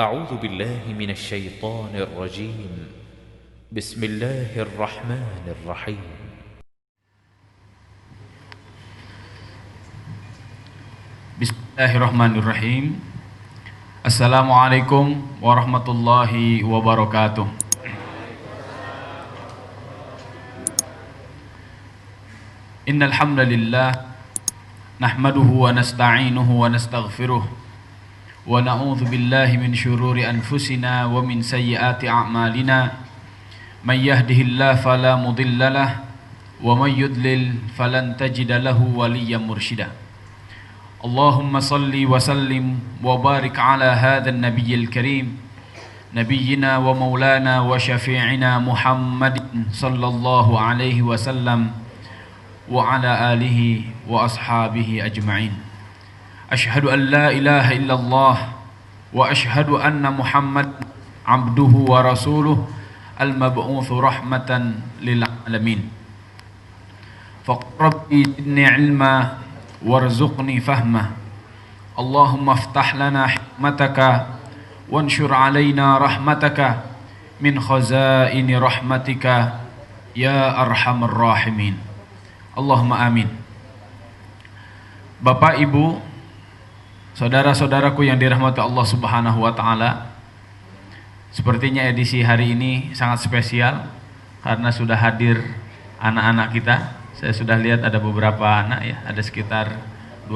أعوذ بالله من الشيطان الرجيم بسم الله الرحمن الرحيم Bismillahirrahmanirrahim. Assalamualaikum warahmatullahi wabarakatuh. Innal hamdalillah nahmaduhu wa nasta'inuhu wa nastaghfiruh wa na'udzu billahi min syururi anfusina wa min sayyiati a'malina. May yahdihillahu fala mudhillalah wa may yudlil falan tajida lahu waliyyan mursyida. Allahumma salli wa sallim wa barik ala hadzal nabiyil karim nabiyyina wa maulana wa syafi'ina Muhammadin sallallahu alaihi wasallam wa ala alihi wa ashabihi ajma'in. Ashhadu an la ilaha illallah wa ashhadu anna Muhammad abduhu wa rasuluh al-mab'utsu rahmatan lil alamin. Faqrabbi zidni ilma warzuqni fahmah. Allahumma aftah lana hikmataka wanshur alaina rahmataka min khazaini rahmatika ya arhamar rahimin. Allahumma amin. Bapak, Ibu, saudara-saudaraku yang dirahmati Allah Subhanahu wa taala, sepertinya edisi hari ini sangat spesial karena sudah hadir anak-anak kita. Saya sudah lihat ada beberapa anak ya, ada sekitar 10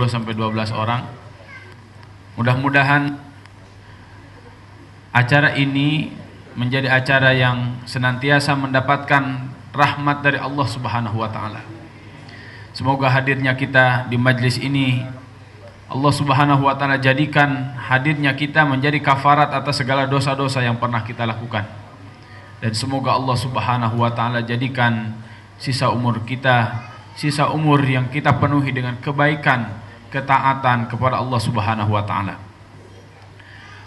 sampai 12 orang. Mudah-mudahan acara ini menjadi acara yang senantiasa mendapatkan rahmat dari Allah Subhanahu wa taala. Semoga hadirnya kita di majlis ini Allah Subhanahu wa taala jadikan hadirnya kita menjadi kafarat atas segala dosa-dosa yang pernah kita lakukan. Dan semoga Allah Subhanahu wa taala jadikan sisa umur kita, sisa umur yang kita penuhi dengan kebaikan, ketaatan kepada Allah Subhanahu wa taala.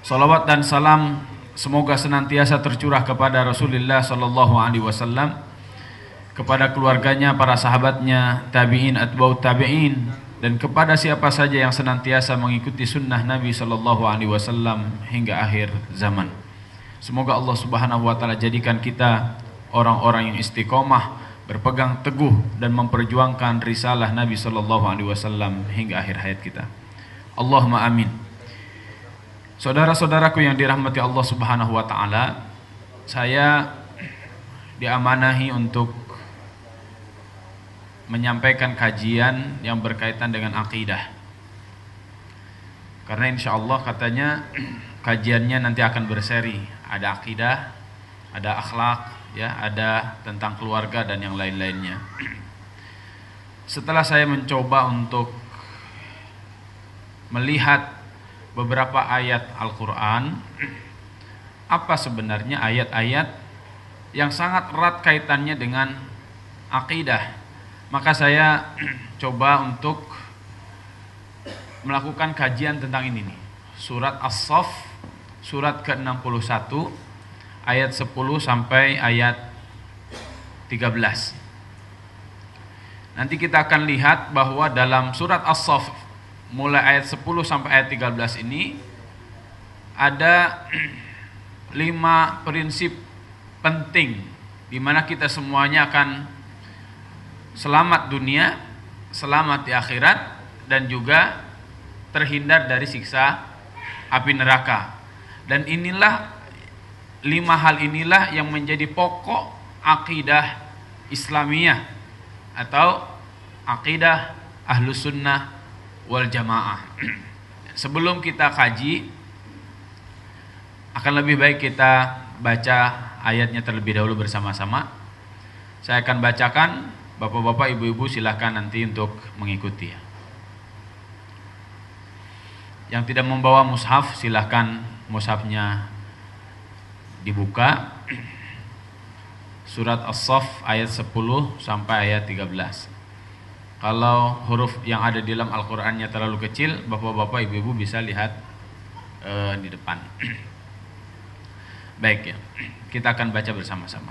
Salawat dan salam semoga senantiasa tercurah kepada Rasulullah sallallahu alaihi wasallam, kepada keluarganya, para sahabatnya, tabi'in, atba'ut tabi'in, dan kepada siapa saja yang senantiasa mengikuti sunnah Nabi sallallahu alaihi wasallam hingga akhir zaman. Semoga Allah Subhanahu wa taala jadikan kita orang-orang yang istiqomah, berpegang teguh dan memperjuangkan risalah Nabi sallallahu alaihi wasallam hingga akhir hayat kita. Allahumma amin. Saudara-saudaraku yang dirahmati Allah Subhanahu wa taala, saya diamanahi untuk menyampaikan kajian yang berkaitan dengan akidah. Karena insya Allah katanya kajiannya nanti akan berseri. Ada akidah, ada akhlak, ya, ada tentang keluarga dan yang lain-lainnya. Setelah saya mencoba untuk melihat beberapa ayat Al-Quran, apa sebenarnya ayat-ayat yang sangat erat kaitannya dengan akidah, maka saya coba untuk melakukan kajian tentang ini nih. Surat As-Saff, surat ke-61, ayat 10 sampai ayat 13. Nanti kita akan lihat bahwa dalam surat As-Saff mulai ayat 10 sampai ayat 13 ini ada 5 prinsip penting di mana kita semuanya akan selamat dunia, selamat di akhirat, dan juga terhindar dari siksa api neraka. Dan inilah 5 hal inilah yang menjadi pokok akidah Islamiyah atau akidah Ahlus Sunnah wal Jamaah. Sebelum kita kaji, akan lebih baik kita baca ayatnya terlebih dahulu bersama-sama. Saya akan bacakan, bapak-bapak, ibu-ibu silahkan nanti untuk mengikuti ya. Yang tidak membawa mushaf silahkan mushafnya dibuka. Surat As-Saff ayat 10 sampai ayat 13. Kalau huruf yang ada di dalam Al-Qur'annya terlalu kecil, bapak-bapak, ibu-ibu bisa lihat di depan. Baik ya, kita akan baca bersama-sama.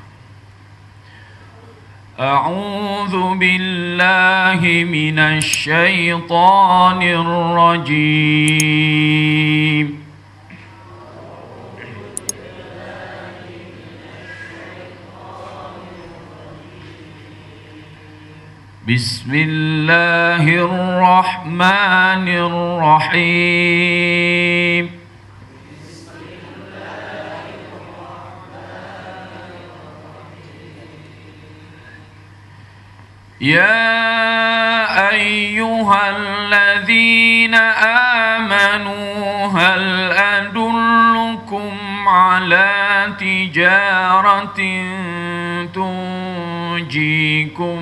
A'udzu billahi minasy syaithanir rajim. Bismillahirrahmanirrahim. يا أيها الذين آمنوا هل أدلكم على تجارة تنجيكم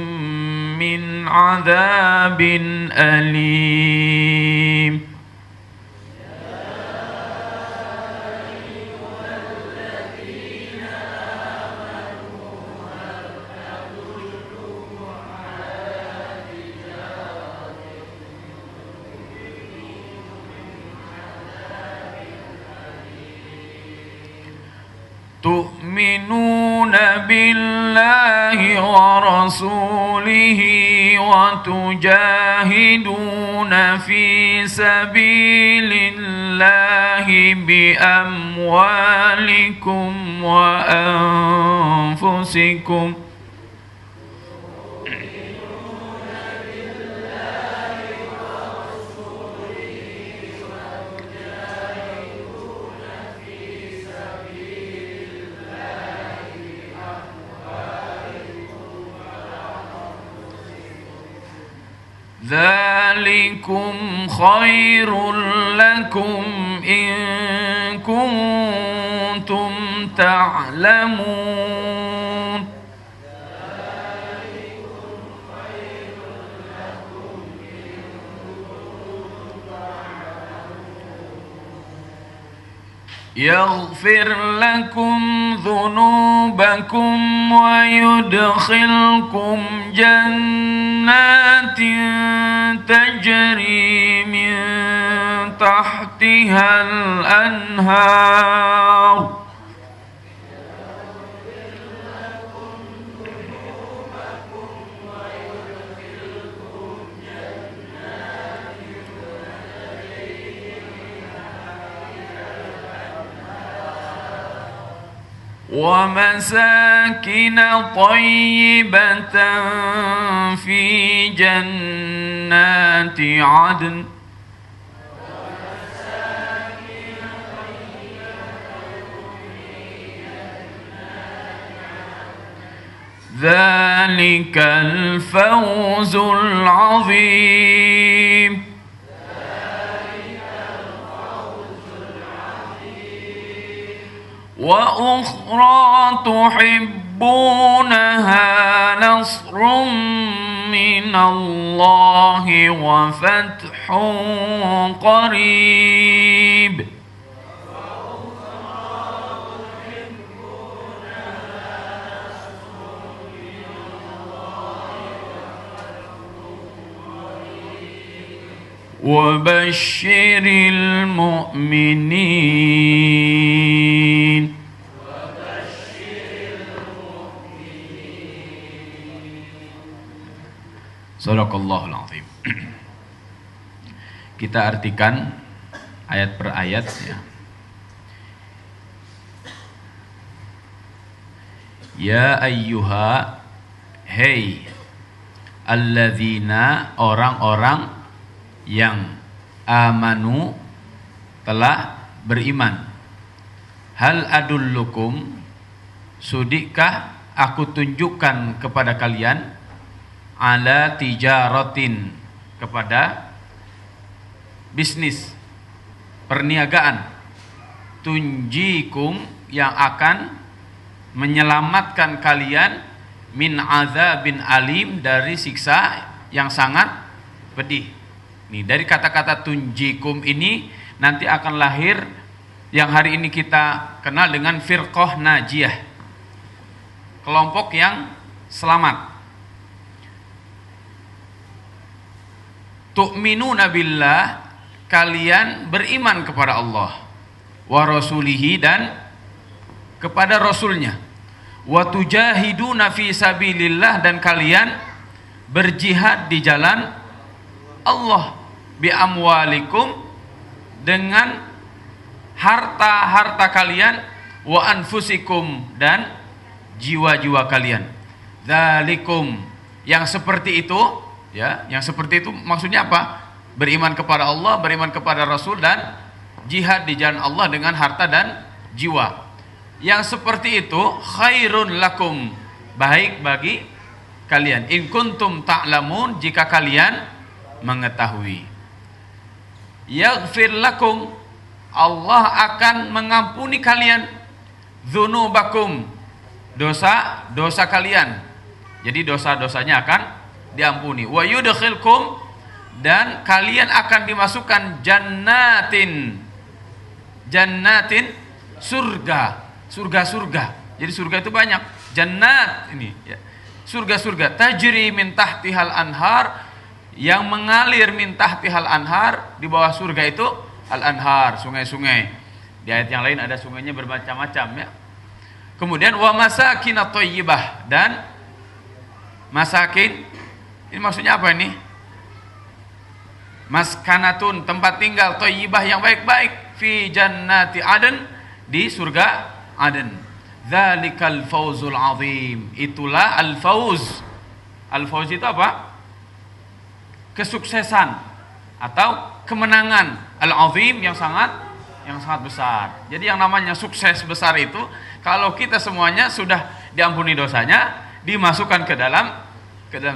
من عذاب أليم تؤمنون بالله ورسوله وتجاهدون في سبيل الله بأموالكم وأنفسكم ذلكم خير لكم إن كنتم تعلمون يغفر لكم ذنوبكم ويدخلكم جنات تجري من تحتها الأنهار ومساكن طيبة في جنات عدن ذلك الفوز العظيم وأخرى تحبونها نصر من الله وفتح قريب وبشر المؤمنين Sadaqallahul azim. Kita artikan ayat per ayat ya. Ya ayyuha, hey alladzina, orang-orang yang amanu, telah beriman. Hal adullukum, sudikah aku tunjukkan kepada kalian, ala tijaratin, kepada bisnis, perniagaan, tunjikum, yang akan menyelamatkan kalian, min azabin alim, dari siksa yang sangat pedih. Nih, dari kata-kata tunjikum ini nanti akan lahir yang hari ini kita kenal dengan firqah najiyah, kelompok yang selamat. Tu'minuna billah, kalian beriman kepada Allah, wa rasulihi, dan kepada rasulnya, wa tujahiduna fi sabilillah, dan kalian berjihad di jalan Allah, bi amwalikum, dengan harta-harta kalian, wa anfusikum, dan jiwa-jiwa kalian. Dzalikum, Yang seperti itu, ya, yang seperti itu maksudnya apa? Beriman kepada Allah, beriman kepada Rasul, dan jihad di jalan Allah dengan harta dan jiwa. Yang seperti itu khairun lakum, baik bagi kalian. In kuntum ta'lamun, jika kalian mengetahui. Yaghfir lakum, Allah akan mengampuni kalian. Dzunubakum, dosa-dosa kalian. Jadi dosa-dosanya akan diampuni. Wa yudkhilkum, dan kalian akan dimasukkan jannatin, surga. Jadi surga itu banyak. Jannat ini, ya. Surga-surga tajri min tahtihal anhar, yang mengalir min tahtihal anhar, di bawah surga itu al anhar, sungai-sungai. Di ayat yang lain ada sungainya bermacam-macam, ya. Kemudian wa masakin thayyibah, dan masakin ini maksudnya apa ini? Maskanatun, tempat tinggal, thayyibah, yang baik-baik, fi jannati aden, di surga Aden. Dzalikal fauzul azim, itulah al-fauz. Al-fauz itu apa? Kesuksesan atau kemenangan. Al-azim, yang sangat besar. Jadi yang namanya sukses besar itu, kalau kita semuanya sudah diampuni dosanya, dimasukkan ke dalam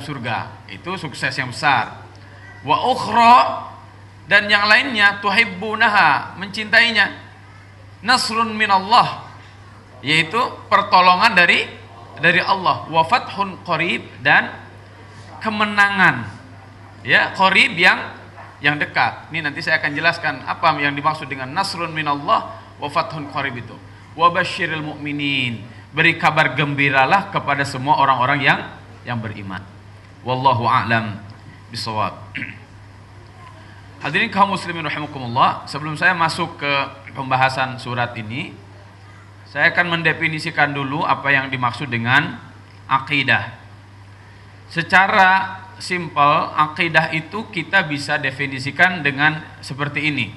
surga. Itu sukses yang besar. Wa ukhra, dan yang lainnya, tuhibbunaha, mencintainya. Nasrun minallah, yaitu pertolongan dari Allah. Wa fathun qarib, dan kemenangan, ya, qarib, yang dekat. Ini nanti saya akan jelaskan apa yang dimaksud dengan nasrun minallah wa fathun qarib itu. Wa basyiril mu'minin, beri kabar gembiralah kepada semua orang-orang yang beriman. Wallahu a'lam bisawab. Hadirin kaum muslimin rahimakumullah, sebelum saya masuk ke pembahasan surat ini, saya akan mendefinisikan dulu apa yang dimaksud dengan akidah. Secara simpel, akidah itu kita bisa definisikan dengan seperti ini.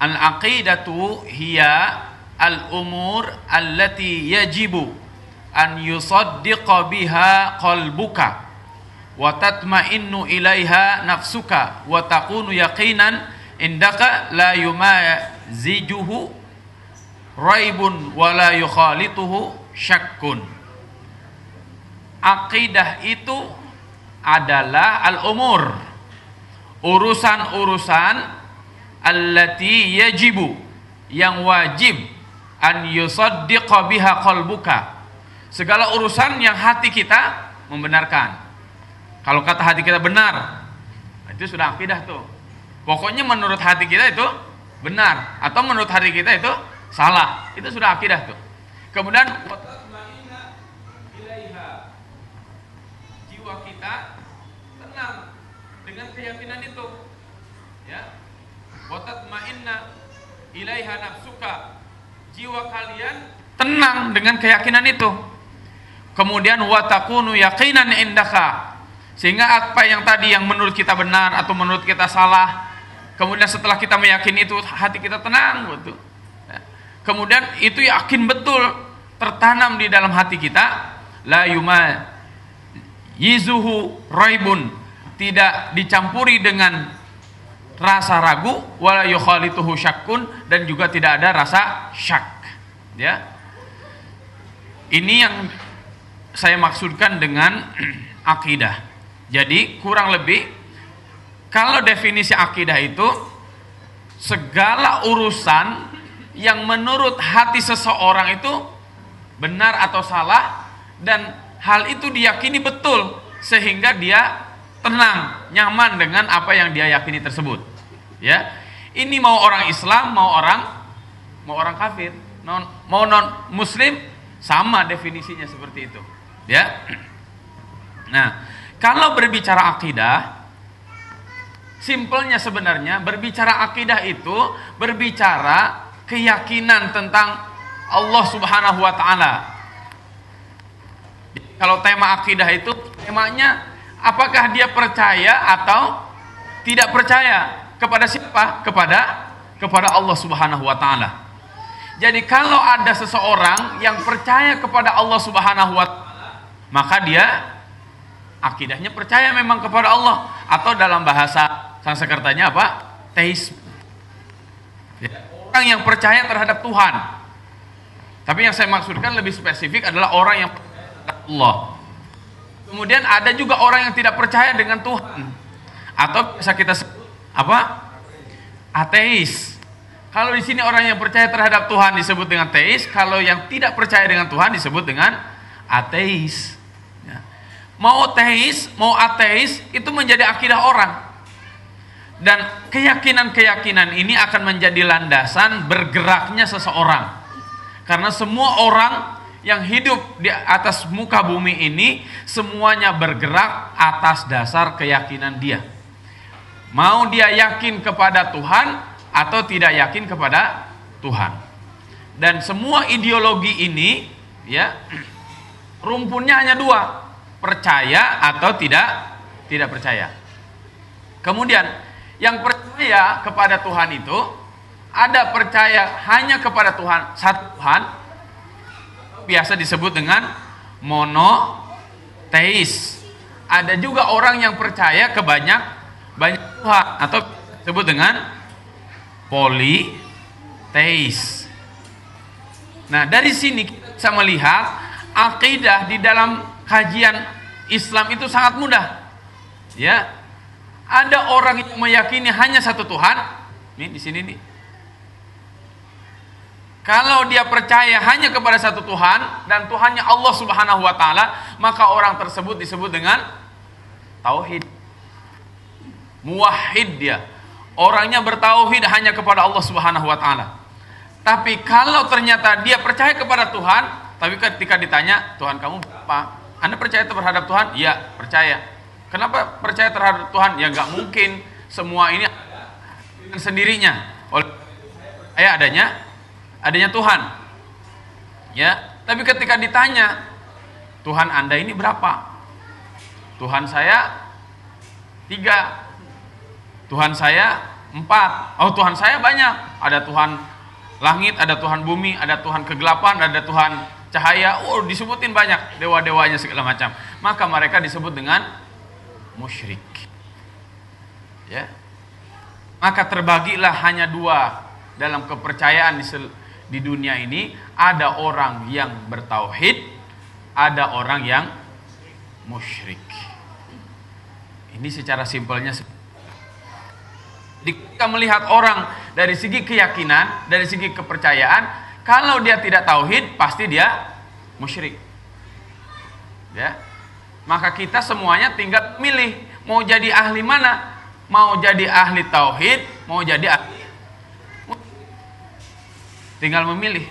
Al-aqidatu hiya al-umur allati yajibu an yusaddiqa biha qalbuka wa tatma'innu ilaiha nafsuka wa takunu yaqinan indaka la yumazijuhu raibun wa la yukhalituhu syakkun. Akidah itu adalah al-umur, urusan-urusan allati yajibu, yang wajib, an yusaddiqa biha qalbuka, segala urusan yang hati kita membenarkan. Kalau kata hati kita benar, itu sudah akidah tuh. Pokoknya menurut hati kita itu benar, atau menurut hati kita itu salah, itu sudah akidah tuh. Kemudian jiwa kita tenang dengan keyakinan itu, ya. Watatma'inna ilaiha nafsuka, jiwa kalian tenang dengan keyakinan itu. Kemudian watakunu yaqinan indaka, sehingga apa yang tadi yang menurut kita benar atau menurut kita salah, kemudian setelah kita meyakini itu, hati kita tenang, betul. Kemudian itu yakin betul, tertanam di dalam hati kita. La yuma yizuhu raibun, tidak dicampuri dengan rasa ragu, wala yukhalituhu syakkun, dan juga tidak ada rasa syak, ya. Ini yang saya maksudkan dengan akidah. Jadi kurang lebih, kalau definisi akidah itu segala urusan yang menurut hati seseorang itu benar atau salah, dan hal itu diyakini betul, sehingga dia tenang, nyaman dengan apa yang dia yakini tersebut, ya. Ini mau orang Islam, mau orang kafir, mau non muslim, sama definisinya seperti itu, ya. Nah, kalau berbicara akidah, simpelnya sebenarnya berbicara akidah itu berbicara keyakinan tentang Allah Subhanahu wa taala. Kalau tema akidah itu temanya apakah dia percaya atau tidak percaya kepada siapa? Kepada Allah Subhanahu wa taala. Jadi kalau ada seseorang yang percaya kepada Allah Subhanahu wa taala, maka dia akidahnya percaya memang kepada Allah, atau dalam bahasa Sanskertanya apa? Teis. Ya, orang yang percaya terhadap Tuhan. Tapi yang saya maksudkan lebih spesifik adalah orang yang percaya terhadap Allah. Kemudian ada juga orang yang tidak percaya dengan Tuhan, atau bisa kita sebut apa? Ateis. Kalau di sini orang yang percaya terhadap Tuhan disebut dengan teis, kalau yang tidak percaya dengan Tuhan disebut dengan ateis. Ya. Mau teis, mau ateis itu menjadi akidah orang. Dan keyakinan-keyakinan ini akan menjadi landasan bergeraknya seseorang. Karena semua orang yang hidup di atas muka bumi ini semuanya bergerak atas dasar keyakinan dia. Mau dia yakin kepada Tuhan atau tidak yakin kepada Tuhan. Dan semua ideologi ini ya rumpunnya hanya dua, percaya atau tidak percaya. Kemudian yang percaya kepada Tuhan itu ada percaya hanya kepada Tuhan, satu Tuhan, biasa disebut dengan monoteis. Ada juga orang yang percaya ke banyak Tuhan, atau disebut dengan politeis. Nah, dari sini kita bisa melihat akidah di dalam kajian Islam itu sangat mudah. Ya. Ada orang yang meyakini hanya satu Tuhan. Nih di sini nih. Kalau dia percaya hanya kepada satu Tuhan dan Tuhannya Allah Subhanahu wa taala, maka orang tersebut disebut dengan tauhid. Muwahhid dia. Orangnya bertauhid hanya kepada Allah Subhanahu wa taala. Tapi kalau ternyata dia percaya kepada Tuhan, tapi ketika ditanya, Tuhan kamu berapa? Anda percaya terhadap Tuhan? Iya, percaya. Kenapa percaya terhadap Tuhan? Ya nggak mungkin semua ini dengan sendirinya. Oleh adanya Tuhan. Ya, tapi ketika ditanya, Tuhan Anda ini berapa? Tuhan saya 3. Tuhan saya 4. Oh, Tuhan saya banyak. Ada Tuhan langit, ada Tuhan bumi, ada Tuhan kegelapan, ada Tuhan cahaya. Oh, disebutin banyak dewa-dewanya segala macam. Maka mereka disebut dengan musyrik. Ya. Maka terbagilah hanya 2 dalam kepercayaan di dunia ini. Ada orang yang bertauhid, ada orang yang musyrik. Ini secara simpelnya. Jika melihat orang dari segi keyakinan, dari segi kepercayaan, kalau dia tidak tauhid, pasti dia musyrik. Ya. Maka kita semuanya tinggal milih mau jadi ahli mana, mau jadi ahli tauhid, mau jadi ahli, tinggal memilih.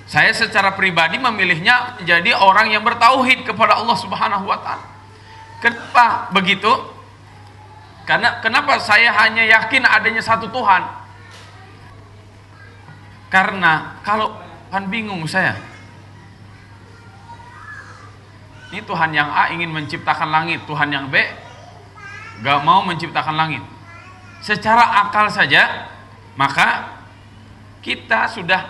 Saya secara pribadi memilihnya jadi orang yang bertauhid kepada Allah Subhanahu wa taala. Kenapa begitu? Kenapa saya hanya yakin adanya satu Tuhan? Karena kalau Tuhan bingung saya. Ini Tuhan yang A ingin menciptakan langit, Tuhan yang B gak mau menciptakan langit. Secara akal saja, maka kita sudah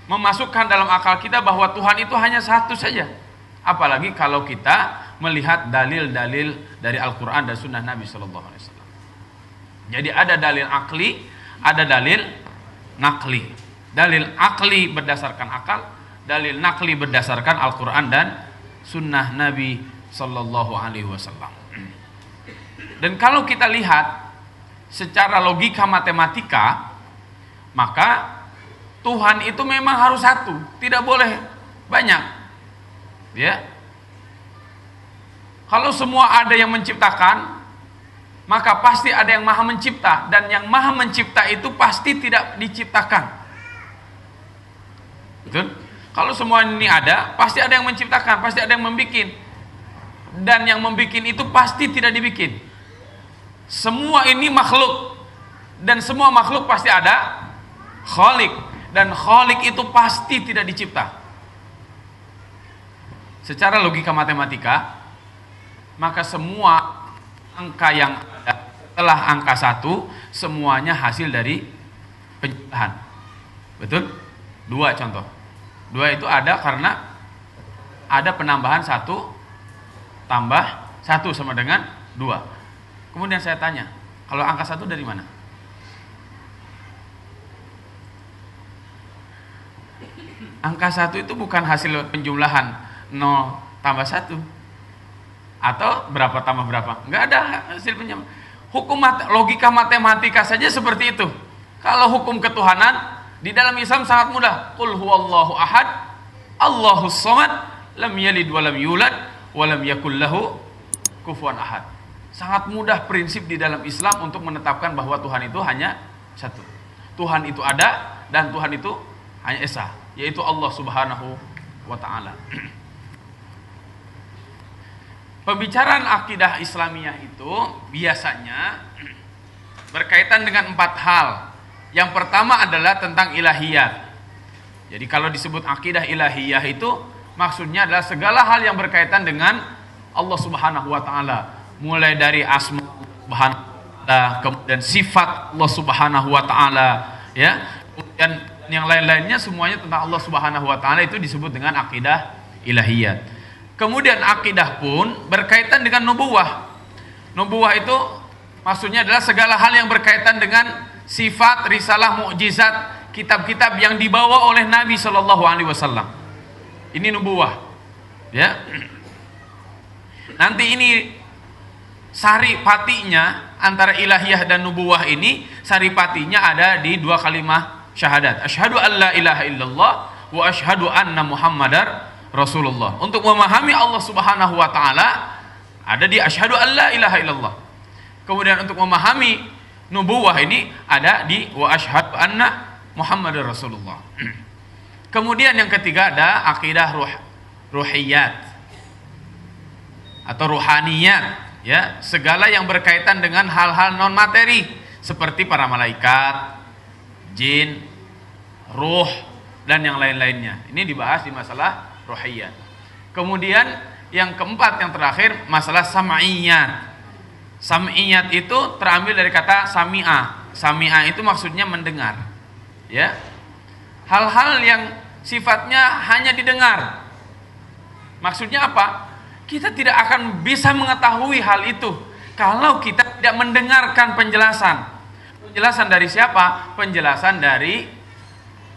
memasukkan dalam akal kita bahwa Tuhan itu hanya satu saja. Apalagi kalau kita melihat dalil-dalil dari Al-Quran dan Sunnah Nabi SAW. Jadi ada dalil akli, ada dalil nakli. Dalil akli berdasarkan akal, dalil nakli berdasarkan Al-Quran dan Sunnah Nabi Sallallahu Alaihi Wasallam. Dan kalau kita lihat secara logika matematika, maka Tuhan itu memang harus satu, tidak boleh banyak. Ya. Kalau semua ada yang menciptakan, maka pasti ada yang maha mencipta, dan yang maha mencipta itu pasti tidak diciptakan. Betul? Kalau semua ini ada, pasti ada yang menciptakan, pasti ada yang membikin. Dan yang membikin itu pasti tidak dibikin. Semua ini makhluk. Dan semua makhluk pasti ada khalik. Dan khalik itu pasti tidak dicipta. Secara logika matematika, maka semua angka yang ada setelah angka 1, semuanya hasil dari penciptaan. Betul? 2 contoh. 2 itu ada karena ada penambahan 1 tambah 1 sama dengan 2. Kemudian saya tanya, kalau angka 1 dari mana? Angka 1 itu bukan hasil penjumlahan 0 tambah 1 atau berapa tambah berapa. Enggak ada hasil penjumlahan. Logika matematika saja seperti itu. Kalau hukum ketuhanan di dalam Islam sangat mudah. Qul huwallahu ahad, Allahus samad, lam yalid wa lam yulad wa lam yakul lahu kufuwan ahad. Sangat mudah prinsip di dalam Islam untuk menetapkan bahwa Tuhan itu hanya satu. Tuhan itu ada dan Tuhan itu hanya esa, yaitu Allah Subhanahu wa ta'ala. Pembicaraan akidah Islamiyah itu biasanya berkaitan dengan 4 hal. Yang pertama adalah tentang ilahiyat. Jadi kalau disebut akidah ilahiyah itu maksudnya adalah segala hal yang berkaitan dengan Allah Subhanahu wa ta'ala. Mulai dari asma Subhanahu wa ta'ala, kemudian sifat Allah Subhanahu wa ta'ala, ya. Kemudian yang lain-lainnya semuanya tentang Allah Subhanahu wa ta'ala itu disebut dengan akidah ilahiyat. Kemudian akidah pun berkaitan dengan nubuwah. Nubuwah itu maksudnya adalah segala hal yang berkaitan dengan sifat, risalah, mukjizat, kitab-kitab yang dibawa oleh Nabi Shallallahu Alaihi Wasallam. Ini nubuwah, ya. Nanti ini saripatinya antara ilahiyah dan nubuwah ini, saripatinya ada di 2 kalimat syahadat. Asyhadu an la ilaha illallah wa asyhadu anna Muhammadar Rasulullah. Untuk memahami Allah Subhanahu wa taala ada di asyhadu an la ilaha illallah. Kemudian untuk memahami nubuwah ini ada di wa asyhadu anna Muhammadar Rasulullah. Kemudian yang ketiga ada akidah ruhiyat atau ruhaniyat, ya, segala yang berkaitan dengan hal-hal non materi seperti para malaikat, jin, ruh dan yang lain-lainnya. Ini dibahas di masalah ruhiyat. Kemudian yang keempat, yang terakhir, masalah sam'iyat. Sam'iyat itu terambil dari kata sami'ah. Sami'ah itu maksudnya mendengar, ya. Hal-hal yang sifatnya hanya didengar. Maksudnya apa? Kita tidak akan bisa mengetahui hal itu kalau kita tidak mendengarkan penjelasan. Penjelasan dari siapa? Penjelasan dari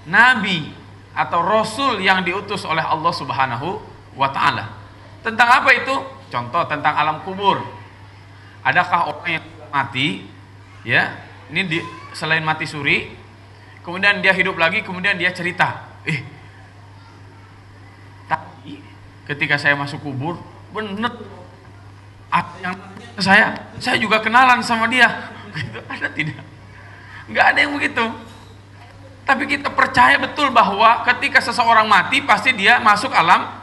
Nabi atau Rasul yang diutus oleh Allah Subhanahu wa ta'ala. Tentang apa itu? Contoh tentang alam kubur. Adakah orang yang mati, ya, ini selain mati suri, kemudian dia hidup lagi, kemudian dia cerita, tadi ketika saya masuk kubur, bener ada yang saya juga kenalan sama dia. Gitu. Ada tidak? Nggak ada yang begitu. Tapi kita percaya betul bahwa ketika seseorang mati pasti dia masuk alam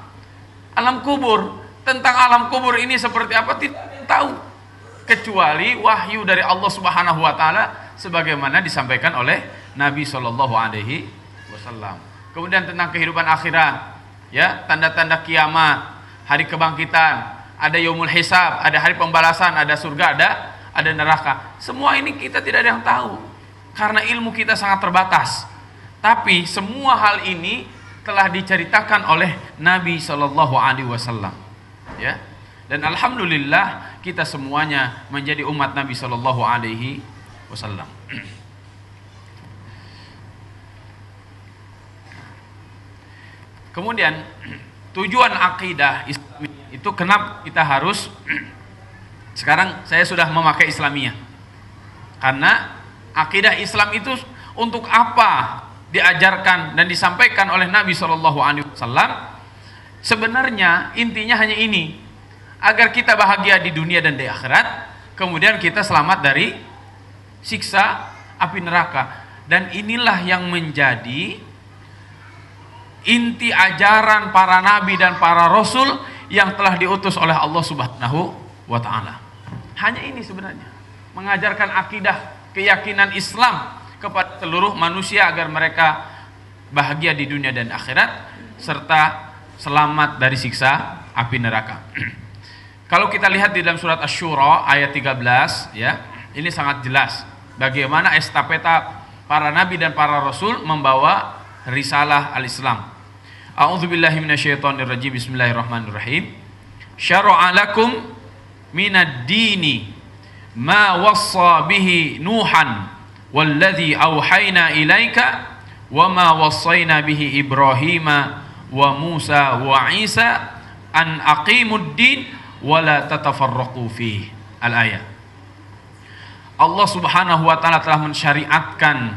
kubur. Tentang alam kubur ini seperti apa tidak tahu, kecuali wahyu dari Allah Subhanahu wa taala sebagaimana disampaikan oleh Nabi Shallallahu alaihi wasallam. Kemudian tentang kehidupan akhirat, ya, tanda-tanda kiamat, hari kebangkitan, ada yaumul hisab, ada hari pembalasan, ada surga, ada neraka. Semua ini kita tidak ada yang tahu karena ilmu kita sangat terbatas. Tapi semua hal ini telah diceritakan oleh Nabi Shallallahu alaihi wasallam, ya. Dan alhamdulillah kita semuanya menjadi umat Nabi Shallallahu alaihi wasallam. Kemudian tujuan akidah Islam itu kenapa kita harus sekarang saya sudah memakai Islamiyah. Karena akidah Islam itu untuk apa diajarkan dan disampaikan oleh Nabi Shallallahu alaihi wasallam? Sebenarnya intinya hanya ini, agar kita bahagia di dunia dan di akhirat, kemudian kita selamat dari siksa api neraka. Dan inilah yang menjadi inti ajaran para nabi dan para rasul yang telah diutus oleh Allah Subhanahu wa ta'ala. Hanya ini sebenarnya, mengajarkan akidah, keyakinan Islam kepada seluruh manusia agar mereka bahagia di dunia dan akhirat serta selamat dari siksa api neraka. Kalau kita lihat di dalam surat Asy-Syura ayat 13, ya, ini sangat jelas bagaimana estafeta para nabi dan para rasul membawa risalah al-Islam. A'udzubillahi minasyaitonirrajim. Bismillahirrahmanirrahim. Syara'a lakum minad dini ma wassa bihi Nuhan walladzi auhayna ilaika wa ma wassayna bihi Ibrahima wa Musa wa Isa an aqimud din wa la tatafarraqu fihi. Al-ayat. Allah Subhanahu wa taala telah mensyariatkan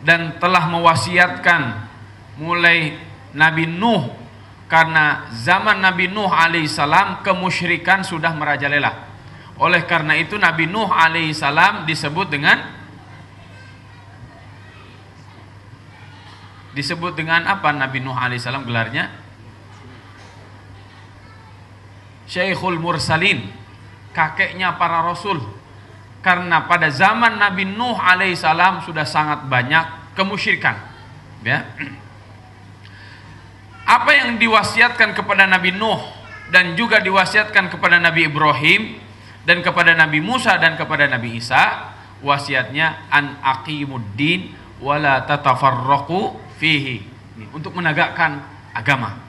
dan telah mewasiatkan mulai Nabi Nuh, karena zaman Nabi Nuh alaihissalam kemusyrikan sudah merajalela. Oleh karena itu Nabi Nuh alaihissalam disebut dengan apa Nabi Nuh alaihissalam gelarnya? Syekhul Mursalin, kakeknya para rasul. Karena pada zaman Nabi Nuh alaihissalam sudah sangat banyak kemusyrikan. Ya. Apa yang diwasiatkan kepada Nabi Nuh dan juga diwasiatkan kepada Nabi Ibrahim dan kepada Nabi Musa dan kepada Nabi Isa, wasiatnya an aqimuddin wala tatafarraqu fihi, untuk menegakkan agama.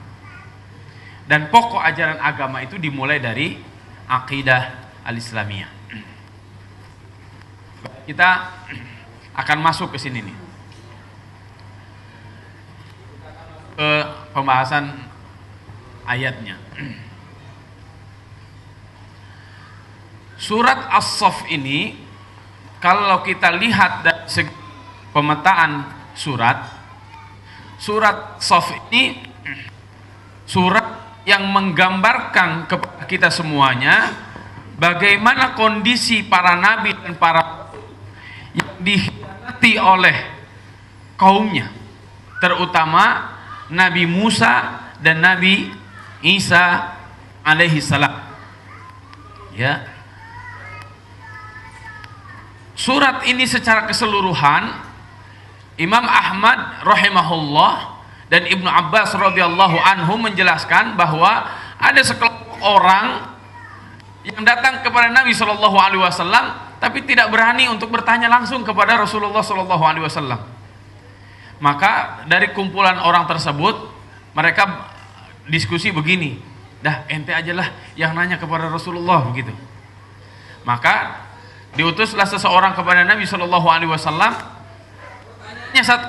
Dan pokok ajaran agama itu dimulai dari akidah al-islamiyah. Kita akan masuk ke sini nih, ke pembahasan ayatnya. Surat As-Saff ini, kalau kita lihat dari segi pemetaan surat Saff ini surat yang menggambarkan kepada kita semuanya bagaimana kondisi para nabi dan para yang dihadapi oleh kaumnya, terutama Nabi Musa dan Nabi Isa alaihi salam. Ya. Surat ini secara keseluruhan Imam Ahmad rahimahullah dan Ibnu Abbas radhiyallahu anhu menjelaskan bahwa ada sekelompok orang yang datang kepada Nabi sallallahu alaihi wasallam tapi tidak berani untuk bertanya langsung kepada Rasulullah sallallahu alaihi wasallam. Maka dari kumpulan orang tersebut mereka diskusi begini, dah ente ajalah yang nanya kepada Rasulullah, begitu. Maka diutuslah seseorang kepada Nabi sallallahu alaihi wasallam. Satu,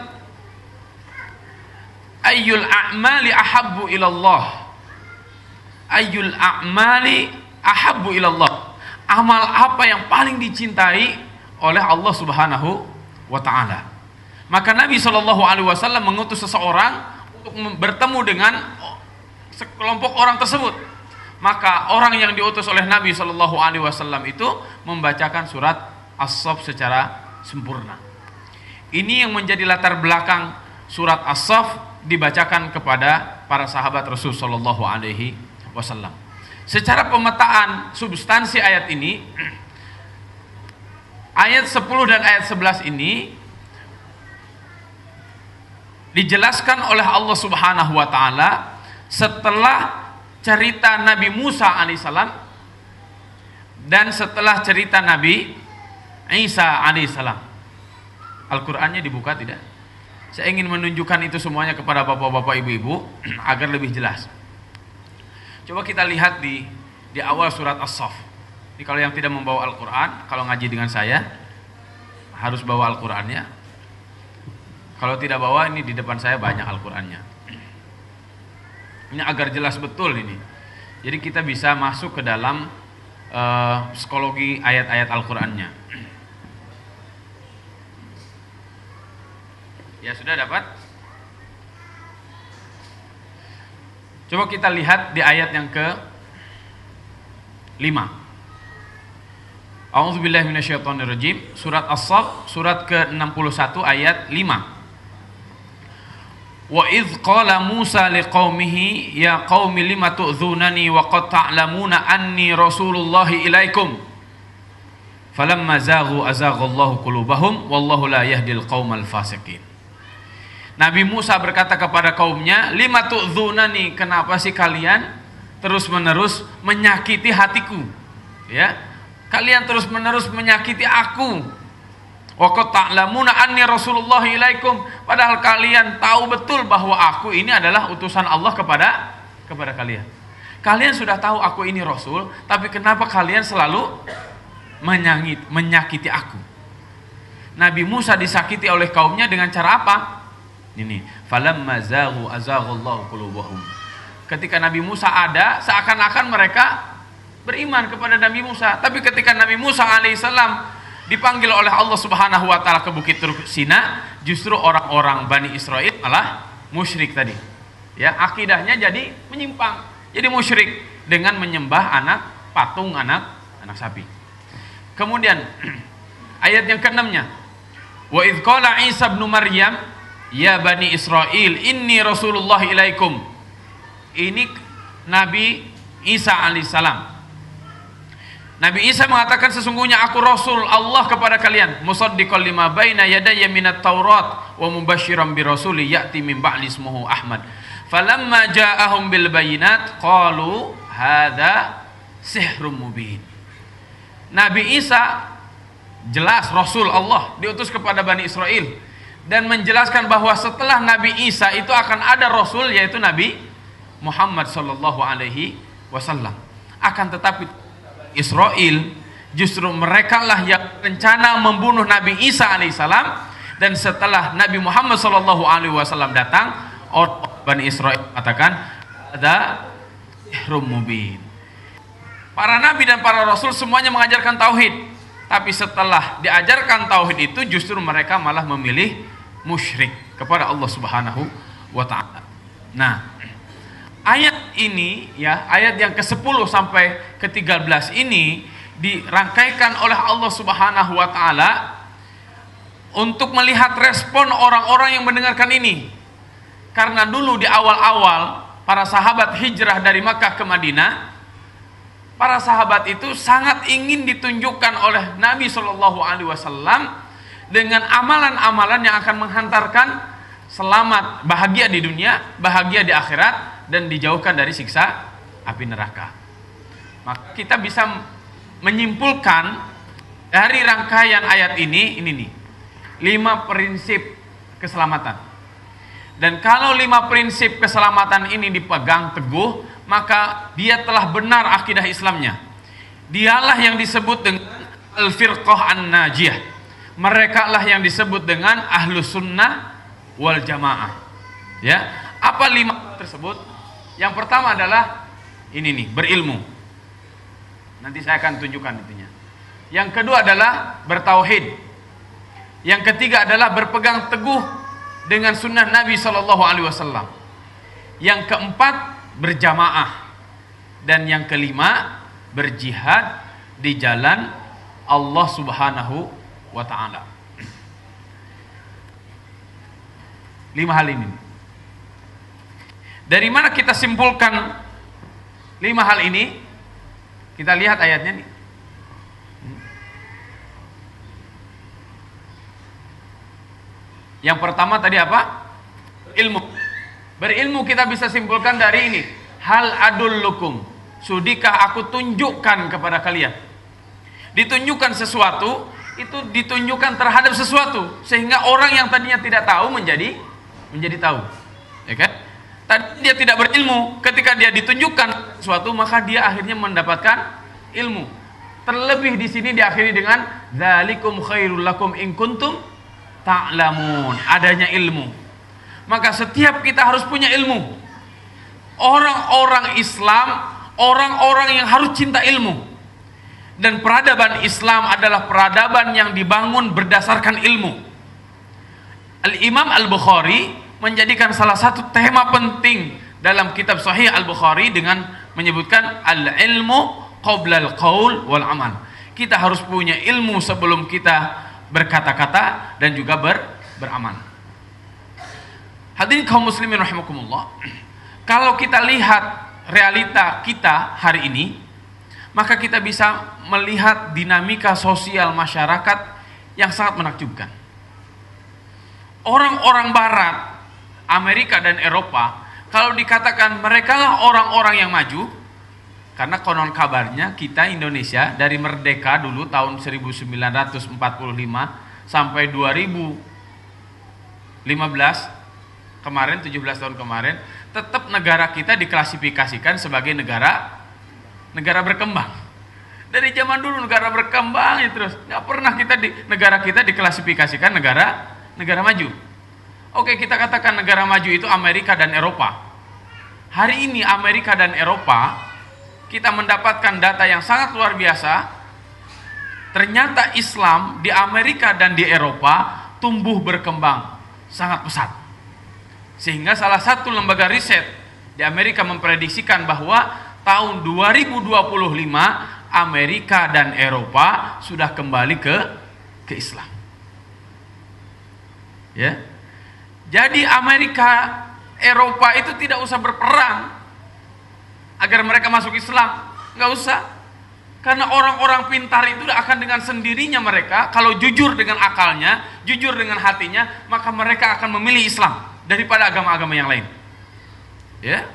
ayyul a'mali ahabbu ilallah, ayyul a'mali ahabbu ilallah, amal apa yang paling dicintai oleh Allah Subhanahu wa taala. Maka Nabi sallallahu alaihi wasallam mengutus seseorang untuk bertemu dengan sekelompok orang tersebut. Maka orang yang diutus oleh Nabi sallallahu alaihi wasallam itu membacakan surat As-Saff secara sempurna. Ini yang menjadi latar belakang surat As-Saff dibacakan kepada para sahabat Rasul sallallahu alaihi wasallam. Secara pemetaan substansi ayat ini, ayat 10 dan ayat 11 ini dijelaskan oleh Allah Subhanahu wa taala setelah cerita Nabi Musa alaihissalam dan setelah cerita Nabi Isa alaihissalam. Al-Qur'annya dibuka tidak? Saya ingin menunjukkan itu semuanya kepada bapak-bapak, ibu-ibu agar lebih jelas. Coba kita lihat di awal surat As-Saff. Ini kalau yang tidak membawa Al-Qur'an, kalau ngaji dengan saya harus bawa Al-Qur'annya. Kalau tidak bawa, ini di depan saya banyak Al-Qur'annya. Ini agar jelas betul ini. Jadi kita bisa masuk ke dalam psikologi ayat-ayat Al-Qur'annya. Ya, sudah dapat? Coba kita lihat di ayat yang ke-5. A'udzubillahi minasyaitonirrajim. Surat As-Saff, surat ke-61 ayat 5. Wa idz qala Musa liqaumihi ya qaumi lima tu'dzunani wa qad ta'lamuna anni rasulullahi ilaikum. Falamma zaghu azaghallahu qulubahum wallahu la yahdil qaumal fasiqin. Nabi Musa berkata kepada kaumnya, lima tu'dzunani, kenapa sih kalian terus-menerus menyakiti hatiku? Ya, kalian terus-menerus menyakiti aku. Wa qad ta'lamuna anni Rasulullah ilaikum, padahal kalian tahu betul bahwa aku ini adalah utusan Allah kepada kalian. Kalian sudah tahu aku ini Rasul, tapi kenapa kalian selalu menyakiti aku? Nabi Musa disakiti oleh kaumnya dengan cara apa? Ini, falamma zaghu azaghallahu qulubahum. Ketika Nabi Musa ada, seakan-akan mereka beriman kepada Nabi Musa. Tapi ketika Nabi Musa alaihissalam dipanggil oleh Allah Subhanahu wa taala ke Bukit Tur Sina, justru orang-orang Bani Israel malah musyrik tadi. Ya, akidahnya jadi menyimpang, jadi musyrik dengan menyembah anak patung, anak sapi. Kemudian ayat yang ke-6-nya, wa idz qala Isa ibn Maryam ya Bani Israel inni Rasulullah ilaikum. Ini Nabi Isa alaihissalam. Nabi Isa mengatakan, sesungguhnya aku Rasul Allah kepada kalian, musaddiqan lima baina yadayya minat Taurat wa mubasysyiran bi rasuli ya'ti min ba'di ismuhu Ahmad. Falamma ja'ahum bil bayinat qalu hadza sihrun mubin. Nabi Isa jelas Rasul Allah, diutus kepada Bani Israel, dan menjelaskan bahwa setelah Nabi Isa itu akan ada Rasul, yaitu Nabi Muhammad sallallahu alaihi wasallam. Akan tetapi Israel justru mereka lah yang rencana membunuh Nabi Isa alaihissalam, dan setelah Nabi Muhammad sallallahu alaihi wasallam datang, orang Bani Israel katakan ada sihrun mubin. Para nabi dan para rasul semuanya mengajarkan tauhid, tapi setelah diajarkan tauhid itu justru mereka malah memilih musyrik kepada Allah Subhanahu wa taala. Nah, ayat ini ya, ayat yang ke-10 sampai ke-13 ini dirangkaikan oleh Allah Subhanahu wa taala untuk melihat respon orang-orang yang mendengarkan ini. Karena dulu di awal-awal para sahabat hijrah dari Makkah ke Madinah, para sahabat itu sangat ingin ditunjukkan oleh Nabi Shallallahu alaihi wasallam dengan amalan-amalan yang akan menghantarkan selamat, bahagia di dunia, bahagia di akhirat, dan dijauhkan dari siksa api neraka. Maka kita bisa menyimpulkan dari rangkaian ayat ini nih, 5 prinsip keselamatan. Dan kalau 5 prinsip keselamatan ini dipegang teguh, maka dia telah benar akidah Islamnya. Dialah yang disebut dengan al-firqah an-najiyah. Mereka lah yang disebut dengan ahlus sunnah wal jamaah. Ya, apa 5 tersebut? Yang pertama adalah ini nih, berilmu. Nanti saya akan tunjukkan itunya. Yang kedua adalah bertauhid. Yang ketiga adalah berpegang teguh dengan sunnah Nabi Shallallahu alaihi wasallam. Yang keempat, berjamaah. Dan yang kelima, berjihad di jalan Allah Subhanahu wa taala. 5 hal ini. Dari mana kita simpulkan 5 hal ini? Kita lihat ayatnya nih. Yang pertama tadi apa? Ilmu. Berilmu kita bisa simpulkan dari ini. Hal adullukum, sudikah aku tunjukkan kepada kalian? Ditunjukkan sesuatu, itu ditunjukkan terhadap sesuatu, sehingga orang yang tadinya tidak tahu menjadi tahu. Ya kan? Tadi dia tidak berilmu, ketika dia ditunjukkan sesuatu, maka dia akhirnya mendapatkan ilmu. Terlebih di sini diakhiri dengan dzalikum khairul lakum in kuntum ta'lamun, adanya ilmu. Maka setiap kita harus punya ilmu. Orang-orang Islam, orang-orang yang harus cinta ilmu. Dan peradaban Islam adalah peradaban yang dibangun berdasarkan ilmu. Al-Imam Al-Bukhari menjadikan salah satu tema penting dalam kitab Sahih Al-Bukhari dengan menyebutkan al-ilmu qabla al-qaul wal amal. Kita harus punya ilmu sebelum kita berkata-kata dan juga beramal. Hadirin kaum muslimin rahimakumullah, kalau kita lihat realita kita hari ini, maka kita bisa melihat dinamika sosial masyarakat yang sangat menakjubkan. Orang-orang barat, Amerika dan Eropa, kalau dikatakan mereka lah orang-orang yang maju, karena konon kabarnya kita Indonesia dari merdeka dulu tahun 1945 sampai 2015 kemarin, 17 tahun kemarin, tetap negara kita diklasifikasikan sebagai negara berkembang. Dari zaman dulu negara berkembang ya terus, nggak pernah negara kita diklasifikasikan negara maju. Oke, kita katakan negara maju itu Amerika dan Eropa. Hari ini Amerika dan Eropa kita mendapatkan data yang sangat luar biasa. Ternyata Islam di Amerika dan di Eropa tumbuh berkembang sangat pesat. Sehingga salah satu lembaga riset di Amerika memprediksikan bahwa tahun 2025 Amerika dan Eropa sudah kembali ke Islam. Ya. Jadi Amerika, Eropa itu tidak usah berperang agar mereka masuk Islam, nggak usah. Karena orang-orang pintar itu akan dengan sendirinya mereka, kalau jujur dengan akalnya, jujur dengan hatinya, maka mereka akan memilih Islam daripada agama-agama yang lain. Ya,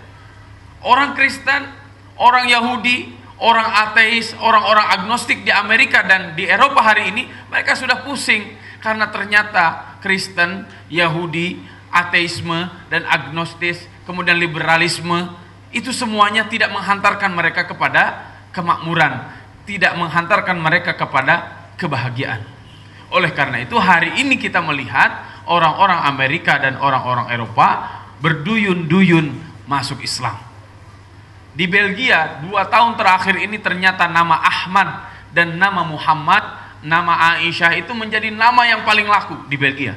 orang Kristen, orang Yahudi, orang ateis, orang-orang agnostik di Amerika dan di Eropa hari ini, mereka sudah pusing karena ternyata Kristen, Yahudi, ateisme dan agnostis, kemudian liberalisme, itu semuanya tidak menghantarkan mereka kepada kemakmuran, tidak menghantarkan mereka kepada kebahagiaan. Oleh karena itu hari ini kita melihat orang-orang Amerika dan orang-orang Eropa berduyun-duyun masuk Islam. Di Belgia 2 tahun terakhir ini ternyata nama Ahmad dan nama Muhammad, nama Aisyah itu menjadi nama yang paling laku di Belgia.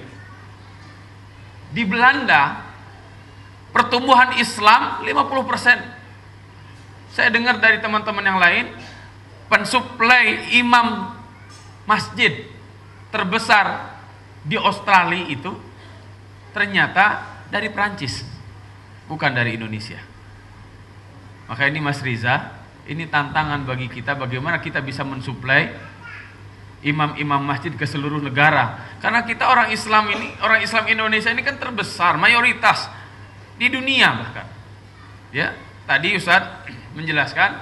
Di Belanda pertumbuhan Islam 50%. Saya dengar dari teman-teman yang lain, pensuplai imam masjid terbesar di Australia itu ternyata dari Prancis, bukan dari Indonesia. Maka ini Mas Riza, ini tantangan bagi kita bagaimana kita bisa mensuplai imam-imam masjid ke seluruh negara. Karena kita orang Islam Indonesia ini kan terbesar, mayoritas di dunia bahkan. Ya, tadi Ustadz menjelaskan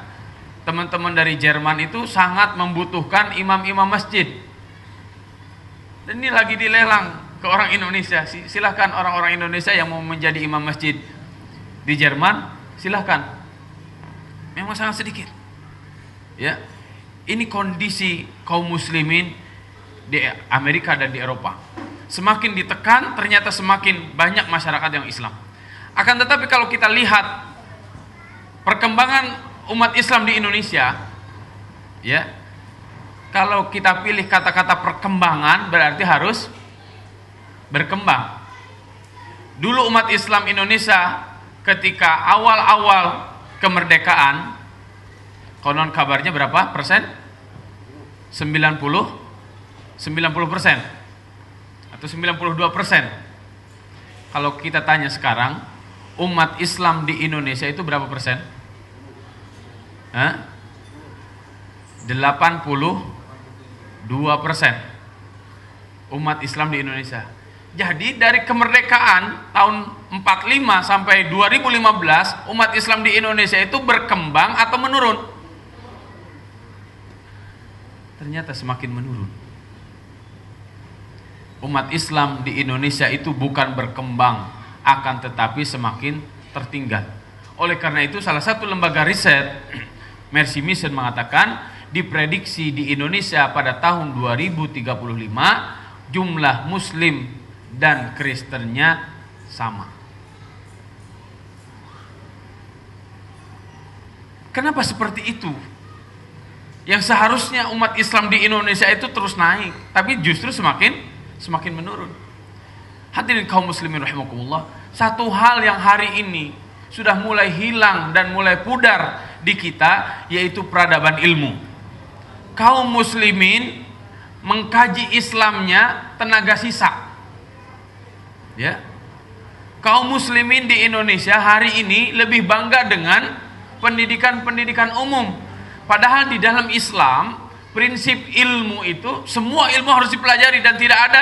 teman-teman dari Jerman itu sangat membutuhkan imam-imam masjid. Dan ini lagi dilelang ke orang Indonesia. Silahkan orang-orang Indonesia yang mau menjadi imam masjid di Jerman, silahkan. Memang sangat sedikit. Ya, ini kondisi kaum muslimin di Amerika dan di Eropa. Semakin ditekan, ternyata semakin banyak masyarakat yang Islam. Akan tetapi kalau kita lihat perkembangan umat Islam di Indonesia, ya, kalau kita pilih kata-kata perkembangan berarti harus berkembang. Dulu umat Islam Indonesia ketika awal-awal kemerdekaan, konon kabarnya berapa persen? 90% atau 92%. Kalau kita tanya sekarang, umat Islam di Indonesia itu berapa persen? 82% umat Islam di Indonesia. Jadi dari kemerdekaan tahun 45 sampai 2015 umat Islam di Indonesia itu berkembang atau menurun? Ternyata semakin menurun. Umat Islam di Indonesia itu bukan berkembang, akan tetapi semakin tertinggal. Oleh karena itu salah satu lembaga riset Mercy Mission mengatakan diprediksi di Indonesia pada tahun 2035 jumlah Muslim dan Kristennya sama. Kenapa seperti itu? Yang seharusnya umat Islam di Indonesia itu terus naik, tapi justru semakin menurun. Hadirin kaum muslimin rahimakumullah, satu hal yang hari ini sudah mulai hilang dan mulai pudar di kita, yaitu peradaban ilmu. Kaum muslimin mengkaji Islamnya tenaga sisa. Ya. Kaum muslimin di Indonesia hari ini lebih bangga dengan pendidikan-pendidikan umum. Padahal di dalam Islam, prinsip ilmu itu semua ilmu harus dipelajari dan tidak ada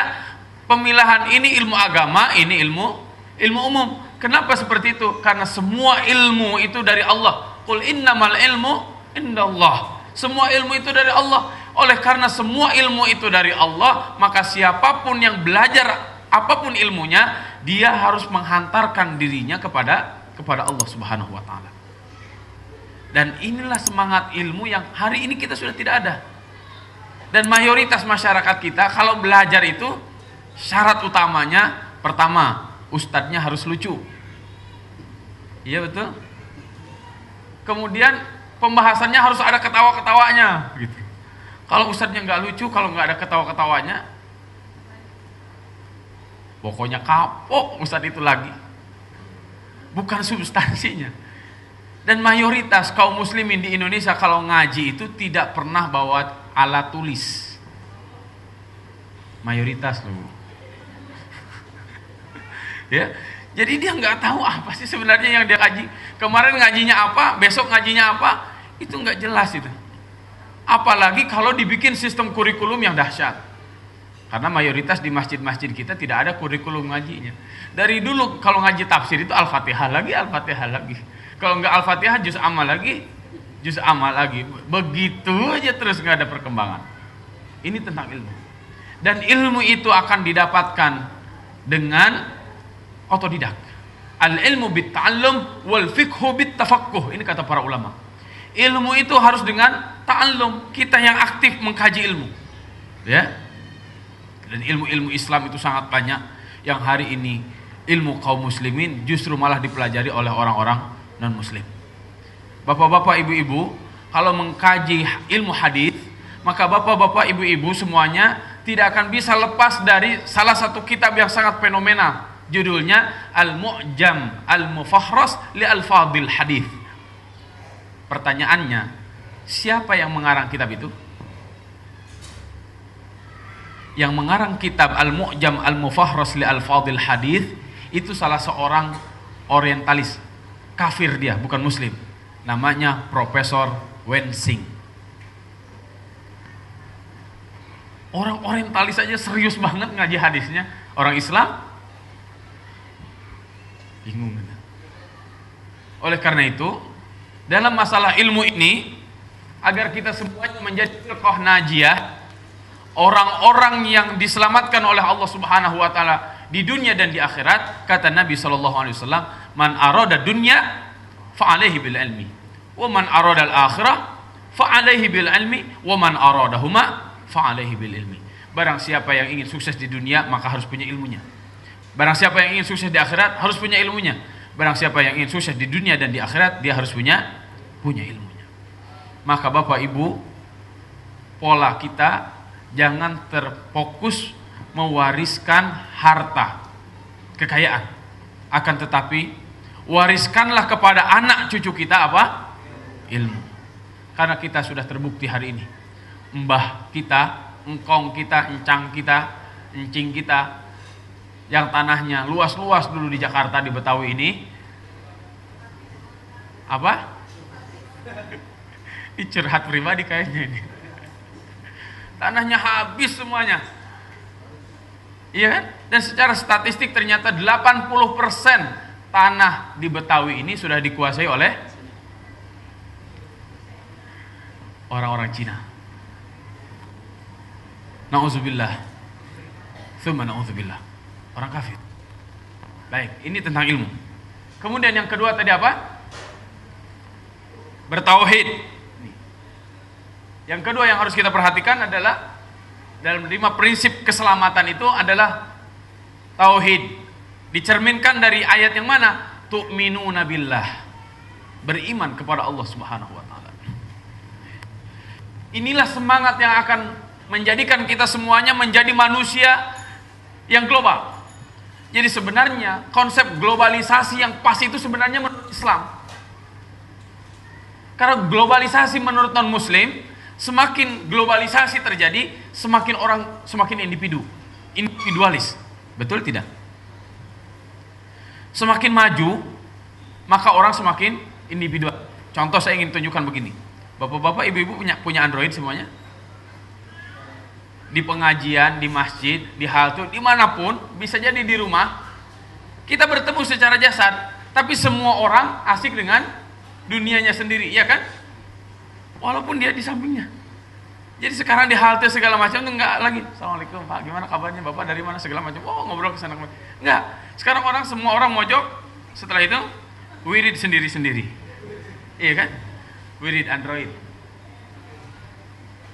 pemilahan ini ilmu agama, ini ilmu umum. Kenapa seperti itu? Karena semua ilmu itu dari Allah. Qul innamal ilmu indallah. Semua ilmu itu dari Allah. Oleh karena semua ilmu itu dari Allah, maka siapapun yang belajar apapun ilmunya, dia harus menghantarkan dirinya kepada Allah Subhanahu wa taala. Dan inilah semangat ilmu yang hari ini kita sudah tidak ada. Dan mayoritas masyarakat kita kalau belajar itu syarat utamanya pertama, ustadznya harus lucu. Iya betul. Kemudian pembahasannya harus ada ketawa-ketawanya gitu. Kalau ustadznya nggak lucu, kalau nggak ada ketawa-ketawanya, pokoknya kapok ustadz itu lagi. Bukan substansinya. Dan mayoritas kaum muslimin di Indonesia kalau ngaji itu tidak pernah bawa alat tulis. Mayoritas loh. Ya, jadi dia nggak tahu apa sih sebenarnya yang dia ngaji. Kemarin ngajinya apa, besok ngajinya apa, itu nggak jelas itu. Apalagi kalau dibikin sistem kurikulum yang dahsyat. Karena mayoritas di masjid-masjid kita tidak ada kurikulum ngajinya. Dari dulu kalau ngaji tafsir itu Al-Fatihah lagi, Al-Fatihah lagi. Kalau nggak Al-Fatihah juz amma lagi, juz amma lagi. Begitu aja terus, nggak ada perkembangan. Ini tentang ilmu. Dan ilmu itu akan didapatkan dengan otodidak. Al-ilmu bit-ta'allum wal fiqhu bit-tafaqquh. Ini kata para ulama. Ilmu itu harus dengan ta'allum, kita yang aktif mengkaji ilmu. Ya. Dan ilmu-ilmu Islam itu sangat banyak yang hari ini ilmu kaum muslimin justru malah dipelajari oleh orang-orang non-muslim. Bapak-bapak, ibu-ibu, kalau mengkaji ilmu hadis, maka bapak-bapak, ibu-ibu semuanya tidak akan bisa lepas dari salah satu kitab yang sangat fenomenal. Judulnya Al-Mu'jam Al-Mufahras li Al-Fadil Hadis. Pertanyaannya, siapa yang mengarang kitab itu? Yang mengarang kitab Al-Mu'jam Al-Mufahras li Al-Fadil Hadis itu salah seorang orientalis, kafir dia, bukan muslim. Namanya Profesor Wensing. Orang orientalis aja serius banget ngaji hadisnya. Orang Islam bingung. Oleh karena itu, dalam masalah ilmu ini, agar kita semuanya menjadi firqah najiyah, orang-orang yang diselamatkan oleh Allah Subhanahu wa taala di dunia dan di akhirat, kata Nabi sallallahu alaihi wasallam, man arada dunya fa alaihi bil ilmi wa man arada al akhirah fa alaihi bil ilmi wa man aradahuma fa alaihi bil ilmi. Barang siapa yang ingin sukses di dunia, maka harus punya ilmunya. Barang siapa yang ingin sukses di akhirat, harus punya ilmunya. Barang siapa yang ingin sukses di dunia dan di akhirat, dia harus punya ilmunya. Maka Bapak Ibu, pola kita jangan terfokus mewariskan harta, kekayaan. Akan tetapi, wariskanlah kepada anak cucu kita apa? Ilmu. Karena kita sudah terbukti hari ini. Mbah kita, engkong kita, encang kita, encing kita, yang tanahnya luas-luas dulu di Jakarta, di Betawi ini, apa? Ini curhat pribadi kayaknya ini. Tanahnya habis semuanya. Iya kan? Dan secara statistik ternyata 80% tanah di Betawi ini sudah dikuasai oleh orang-orang Cina. Na'udzubillah. Tsumma na'udzubillah. Orang kafir. Baik, ini tentang ilmu. Kemudian yang kedua tadi apa? Bertauhid. Yang kedua yang harus kita perhatikan adalah dalam 5 prinsip keselamatan itu adalah tauhid. Dicerminkan dari ayat yang mana? Tu'minuna billah. Beriman kepada Allah Subhanahu wa taala. Inilah semangat yang akan menjadikan kita semuanya menjadi manusia yang global. Jadi sebenarnya konsep globalisasi yang pas itu sebenarnya menurut Islam. Karena globalisasi menurut non-muslim, semakin globalisasi terjadi, semakin orang semakin individualis. Betul tidak? Semakin maju, maka orang semakin individual. Contoh saya ingin tunjukkan begini. Bapak-bapak, ibu-ibu punya Android semuanya? Di pengajian, di masjid, di halte, dimanapun, bisa jadi di rumah, kita bertemu secara jasad, tapi semua orang asik dengan dunianya sendiri, ya kan? Walaupun dia di sampingnya. Jadi sekarang di halte segala macam tuh enggak lagi. Assalamualaikum Pak, gimana kabarnya? Bapak dari mana segala macam. Oh, ngobrol ke sana kemari. Enggak. Sekarang semua orang mojok. Setelah itu wirid sendiri-sendiri. Iya kan? Wirid Android.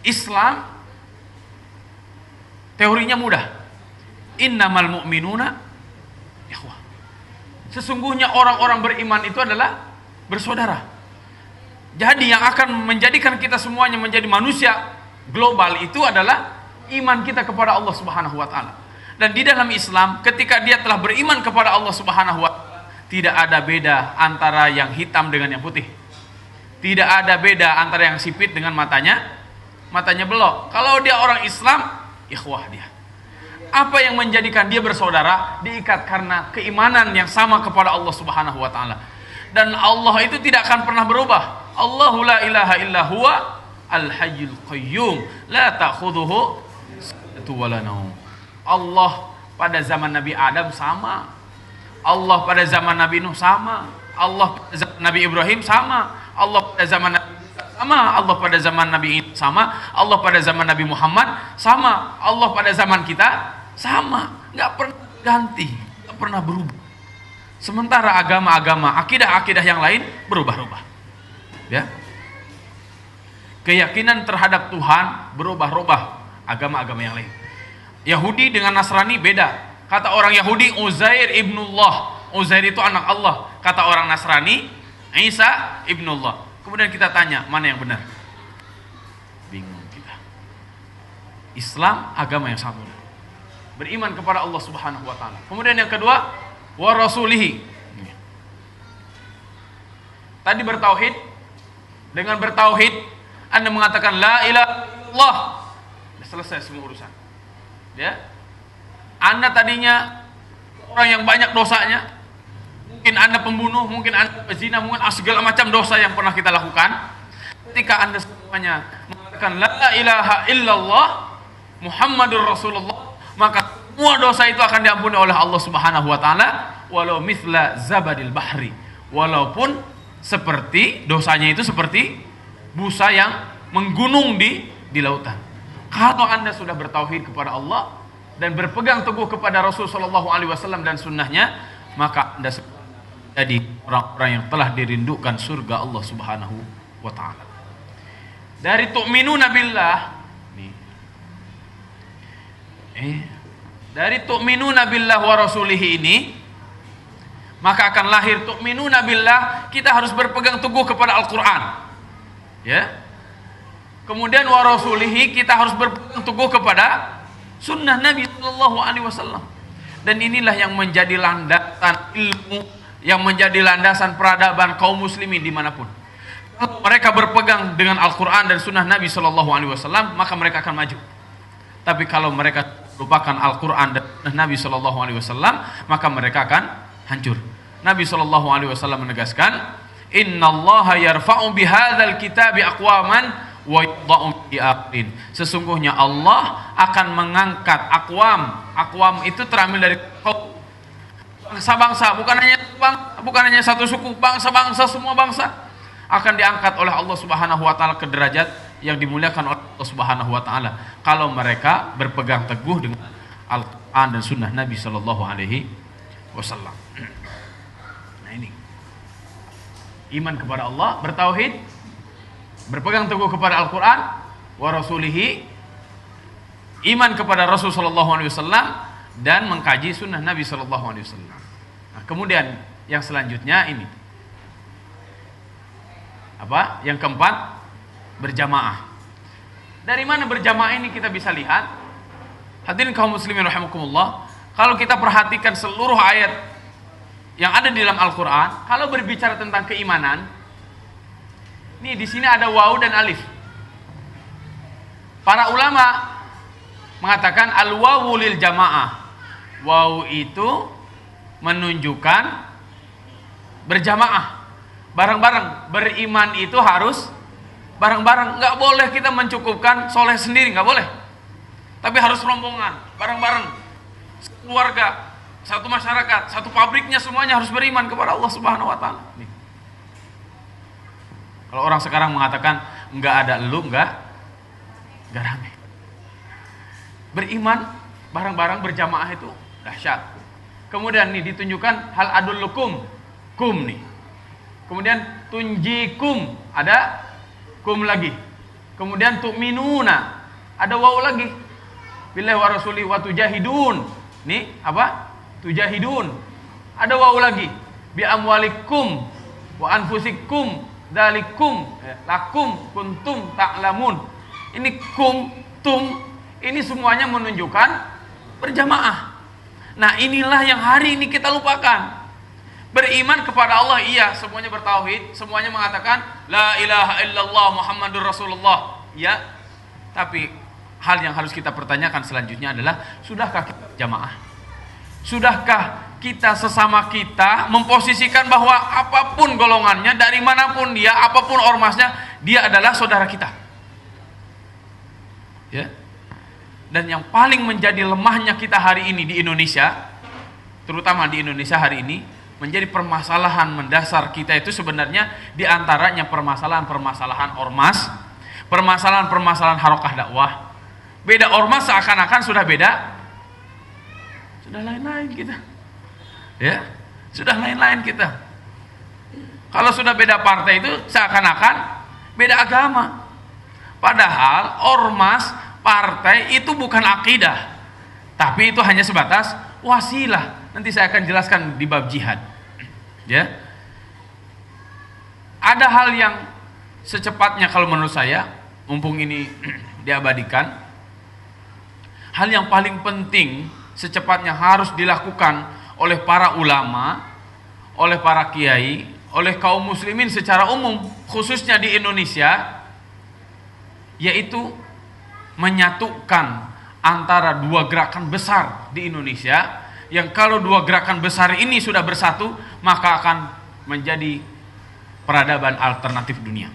Islam teorinya mudah. Innamal mu'minuna ikhwah. Sesungguhnya orang-orang beriman itu adalah bersaudara. Jadi yang akan menjadikan kita semuanya menjadi manusia global itu adalah iman kita kepada Allah Subhanahu wa taala. Dan di dalam Islam ketika dia telah beriman kepada Allah Subhanahu wa taala, tidak ada beda antara yang hitam dengan yang putih. Tidak ada beda antara yang sipit dengan matanya belok. Kalau dia orang Islam, ikhwah dia. Apa yang menjadikan dia bersaudara? Diikat karena keimanan yang sama kepada Allah Subhanahu wa taala. Dan Allah itu tidak akan pernah berubah. Allahu la ilaha illa huwa al-hayyul qayyum la ta'khudhuhu sinatun wa la naum. Allah pada zaman Nabi Adam sama. Allah pada zaman Nabi Nuh sama. Allah pada zaman Nabi Ibrahim sama. Allah pada zaman Nabi sama. Allah pada zaman Nabi sama. Allah pada zaman Nabi Muhammad sama. Allah pada zaman kita sama. Nggak pernah ganti, nggak pernah berubah. Sementara agama-agama, akidah-akidah yang lain berubah-ubah. Ya. Keyakinan terhadap Tuhan berubah-ubah agama-agama yang lain. Yahudi dengan Nasrani beda. Kata orang Yahudi Uzair ibnullah. Uzair itu anak Allah. Kata orang Nasrani Isa ibnullah. Kemudian kita tanya mana yang benar? Bingung kita. Islam agama yang satu. Beriman kepada Allah Subhanahu wa taala. Kemudian yang kedua, wa rasulihi. Tadi bertauhid. Dengan bertauhid Anda mengatakan la ilaha illallah. Sudah selesai semua urusan. Ya. Anda tadinya orang yang banyak dosanya. Mungkin Anda pembunuh, mungkin Anda pezina, mungkin segala macam dosa yang pernah kita lakukan. Ketika Anda semuanya mengatakan la ilaha illallah Muhammadur Rasulullah, maka semua dosa itu akan diampuni oleh Allah Subhanahu wa taala walau mithla zabadil bahri. Walaupun seperti dosanya itu seperti busa yang menggunung di lautan. Kalau Anda sudah bertauhid kepada Allah dan berpegang teguh kepada Rasul sallallahu alaihi wasallam dan sunnahnya, maka Anda jadi orang-orang yang telah dirindukan surga Allah Subhanahu wa taala. Dari tu'minuna billah nih. Dari tu'minuna billah wa rasulihi ini maka akan lahir tu'minuna billah, kita harus berpegang teguh kepada Al-Qur'an. Ya. Kemudian wa rasulihi, kita harus berpegang teguh kepada sunnah Nabi sallallahu alaihi wasallam. Dan inilah yang menjadi landasan ilmu, yang menjadi landasan peradaban kaum muslimin dimanapun. Kalau mereka berpegang dengan Al-Quran dan sunnah Nabi sallallahu alaihi wasallam, maka mereka akan maju. Tapi kalau mereka lupakan Al-Quran dan sunnah Nabi sallallahu alaihi wasallam, maka mereka akan hancur. Nabi sallallahu alaihi wasallam menegaskan, "Innallaha yarfa'u bihadzal kitabi aqwaman wa yadha'u bi akhirin." Sesungguhnya Allah akan mengangkat aqwam. Aqwam itu terambil dari bangsa-bangsa, bukan hanya satu suku, bangsa-bangsa, semua bangsa akan diangkat oleh Allah Subhanahu wa taala ke derajat yang dimuliakan oleh Allah Subhanahu wa taala kalau mereka berpegang teguh dengan Al-Qur'an dan sunnah Nabi sallallahu alaihi wasallam. Nah ini iman kepada Allah, bertauhid, berpegang teguh kepada Al-Quran wa rasulihi, iman kepada Rasul sallallahu alaihi wasallam, dan mengkaji sunnah Nabi sallallahu alaihi wasallam. Nah, kemudian yang selanjutnya ini apa? Yang keempat, berjamaah. Dari mana berjamaah ini kita bisa lihat? Hadirin kaum muslimin rahimakumullah, kalau kita perhatikan seluruh ayat yang ada di dalam Al-Quran, kalau berbicara tentang keimanan, nih di sini ada waw dan alif. Para ulama mengatakan al-wawu lil jamaah. Waw itu menunjukkan berjamaah, bareng-bareng. Beriman itu harus bareng-bareng. Nggak boleh kita mencukupkan soleh sendiri, nggak boleh. Tapi harus rombongan, bareng-bareng. Keluarga, satu masyarakat, satu pabriknya, semuanya harus beriman kepada Allah Subhanahu wa taala. Kalau orang sekarang mengatakan enggak ada elu, enggak gak rame. Beriman bareng-bareng berjamaah itu dahsyat. Kemudian nih ditunjukkan hal adullukum, kum nih. Kemudian tunjikum, ada kum lagi. Kemudian tu'minuna, ada waw lagi. Billahi wa rasuli wa tujahidun. Nih apa? Tujahidun. Ada waw lagi. Bi amwalikum wa anfusikum dzalikum lakum kuntum ta'lamun. Ini kum, tum, ini semuanya menunjukkan berjamaah. Nah, inilah yang hari ini kita lupakan. Beriman kepada Allah, iya, semuanya bertauhid, semuanya mengatakan la ilaha illallah Muhammadur Rasulullah, ya. Tapi hal yang harus kita pertanyakan selanjutnya adalah, sudahkah kita jamaah? Sudahkah kita sesama kita memposisikan bahwa apapun golongannya, dari manapun dia, apapun ormasnya, dia adalah saudara kita? Ya. Dan yang paling menjadi lemahnya kita hari ini di Indonesia, terutama di Indonesia hari ini, menjadi permasalahan mendasar kita itu sebenarnya diantaranya permasalahan-permasalahan ormas, permasalahan-permasalahan harokah dakwah. Beda ormas seakan-akan sudah beda, sudah lain-lain kita, ya, sudah lain-lain kita. Kalau sudah beda partai itu seakan-akan beda agama. Padahal ormas, partai itu bukan akidah, tapi itu hanya sebatas wasilah. Nanti saya akan jelaskan di bab jihad. Ya, ada hal yang secepatnya kalau menurut saya, mumpung ini diabadikan, hal yang paling penting secepatnya harus dilakukan oleh para ulama, oleh para kiai, oleh kaum muslimin secara umum, khususnya di Indonesia, yaitu menyatukan antara dua gerakan besar di Indonesia, yang kalau dua gerakan besar ini sudah bersatu, maka akan menjadi peradaban alternatif dunia.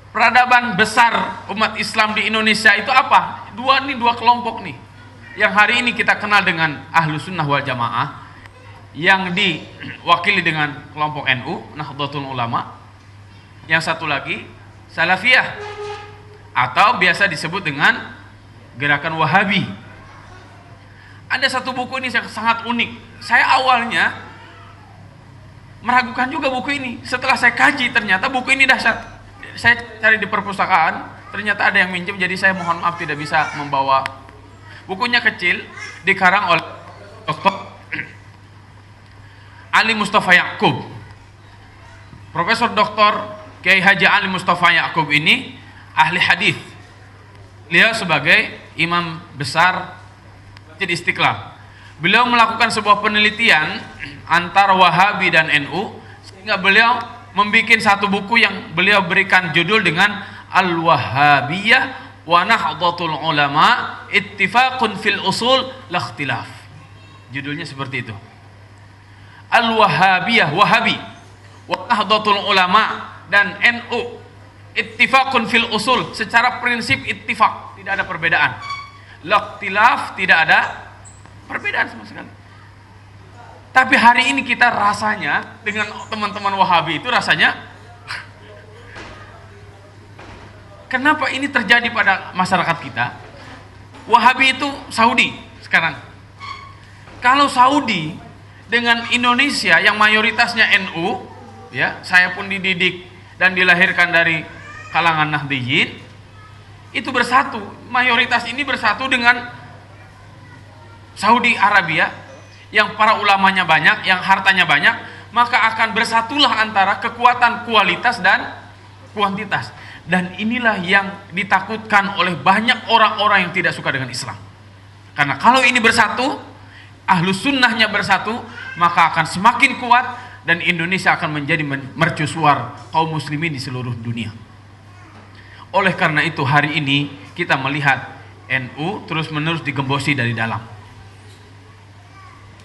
Peradaban besar umat Islam di Indonesia itu apa? Dua kelompok nih, yang hari ini kita kenal dengan Ahlus Sunnah wal Jamaah, yang diwakili dengan kelompok NU, Nahdlatul Ulama. Yang satu lagi Salafiyah, atau biasa disebut dengan gerakan Wahabi. Ada satu buku ini yang sangat unik. Saya awalnya meragukan juga buku ini. Setelah saya kaji, ternyata buku ini dahsyat. Saya cari di perpustakaan, ternyata ada yang minjem, jadi saya mohon maaf tidak bisa membawa. Bukunya kecil, dikarang oleh Dr. Ali Mustafa Ya'qub. Profesor Dr. Kiai Haji Ali Mustafa Ya'qub ini ahli hadis. Beliau sebagai imam besar Masjid Istiqlal. Beliau melakukan sebuah penelitian antara Wahabi dan NU, sehingga beliau membuat satu buku yang beliau berikan judul dengan Al-Wahhabiyah wa Nahdlatul Ulama Ittifaqun fil Usul la Ikhtilaf. Judulnya seperti itu. Al-Wahhabiyah, Wahabi, wa Nahdlatul Ulama dan NU Ittifaqun fil Usul, secara prinsip ittifaq, tidak ada perbedaan. Ikhtilaf, tidak ada perbedaan sama sekali. Tapi hari ini kita rasanya dengan teman-teman Wahabi itu rasanya, kenapa ini terjadi pada masyarakat kita? Wahabi itu Saudi sekarang. Kalau Saudi dengan Indonesia yang mayoritasnya NU, ya, saya pun dididik dan dilahirkan dari kalangan Nahdliyin, itu bersatu, mayoritas ini bersatu dengan Saudi Arabia yang para ulamanya banyak, yang hartanya banyak, maka akan bersatulah antara kekuatan kualitas dan kuantitas. Dan inilah yang ditakutkan oleh banyak orang-orang yang tidak suka dengan Islam. Karena kalau ini bersatu, Ahlus Sunnahnya bersatu, maka akan semakin kuat dan Indonesia akan menjadi mercusuar kaum muslimin di seluruh dunia. Oleh karena itu hari ini kita melihat NU terus-menerus digembosi dari dalam.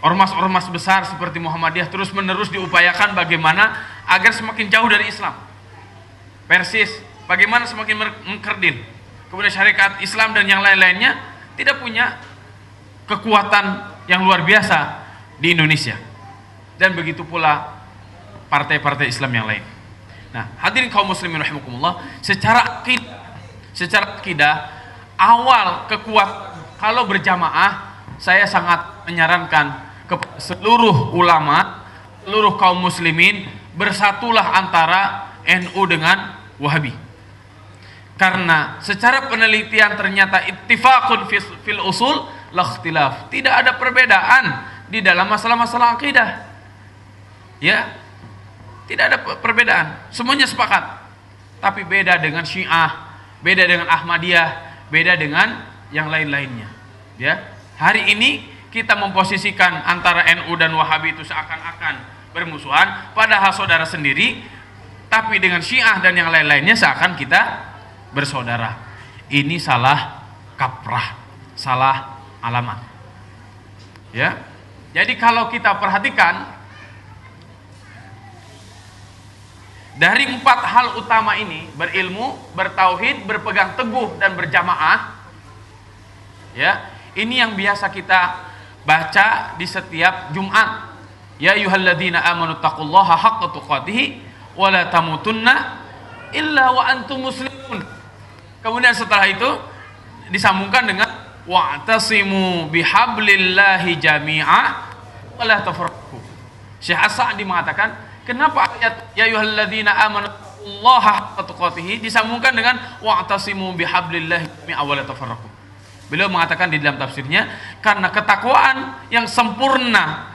Ormas-ormas besar seperti Muhammadiyah terus-menerus diupayakan bagaimana agar semakin jauh dari Islam. Persis, bagaimana semakin mengkerdil. Kemudian syarikat Islam dan yang lain-lainnya tidak punya kekuatan yang luar biasa di Indonesia. Dan begitu pula partai-partai Islam yang lain. Nah, hadirin kaum muslimin rahimakumullah, secara akidah Secara akidah, awal kekuatan kalau berjamaah, saya sangat menyarankan kepada seluruh ulama, seluruh kaum muslimin, bersatulah antara NU dengan Wahabi. Karena secara penelitian ternyata ittifaqun fil usul la ikhtilaf. Tidak ada perbedaan di dalam masalah-masalah akidah. Ya. Tidak ada perbedaan. Semuanya sepakat. Tapi beda dengan Syiah, beda dengan Ahmadiyah, beda dengan yang lain-lainnya. Ya. Hari ini kita memposisikan antara NU dan Wahabi itu seakan-akan bermusuhan, padahal saudara sendiri, tapi dengan Syiah dan yang lain-lainnya seakan kita bersaudara. Ini salah kaprah, salah alamat. Ya. Jadi kalau kita perhatikan dari 4 hal utama ini, berilmu, bertauhid, berpegang teguh dan berjamaah, ya, ini yang biasa kita baca di setiap Jumat. Ya ayyuhalladzina amanu taqullaha haqqa tuqatih wa la tamutunna illa wa antum muslimun. Kemudian setelah itu disambungkan dengan wa'tasimu bihablillahi jami'a wa la tafarraqu. Syekh As-Sa'di mengatakan, kenapa ayat ya ayyuhalladzina amanu taqullaha haqqa tuqatih disambungkan dengan wa'tasimu bihablillahi jami'a wa la tafarraqu. Beliau mengatakan di dalam tafsirnya, karena ketakwaan yang sempurna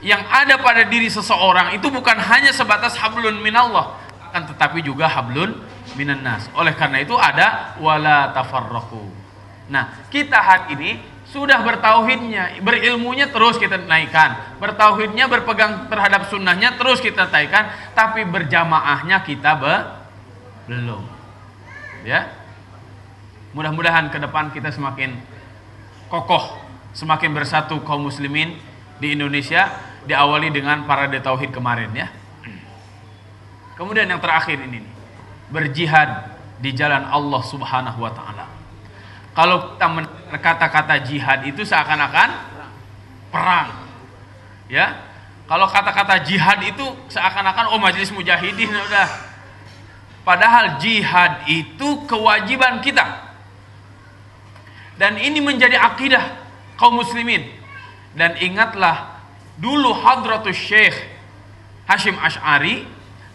yang ada pada diri seseorang itu bukan hanya sebatas hablun minallah, akan tetapi juga hablun minan nas. Oleh karena itu ada wala tafarraqu. Nah, kita hari ini sudah bertauhidnya, berilmunya terus kita naikkan, bertauhidnya, berpegang terhadap sunnahnya terus kita naikkan, tapi berjamaahnya kita belum. Ya. Mudah-mudahan ke depan kita semakin kokoh, semakin bersatu kaum muslimin di Indonesia, diawali dengan parade tauhid kemarin ya. Kemudian yang terakhir ini nih, berjihad di jalan Allah Subhanahu wa taala. Kalau kita mendengar kata-kata jihad itu seakan-akan perang. Ya. Kalau kata-kata jihad itu seakan-akan majelis mujahidin udah. Padahal jihad itu kewajiban kita. Dan ini menjadi akidah kaum muslimin. Dan ingatlah dulu Hadratus Syekh Hashim Asy'ari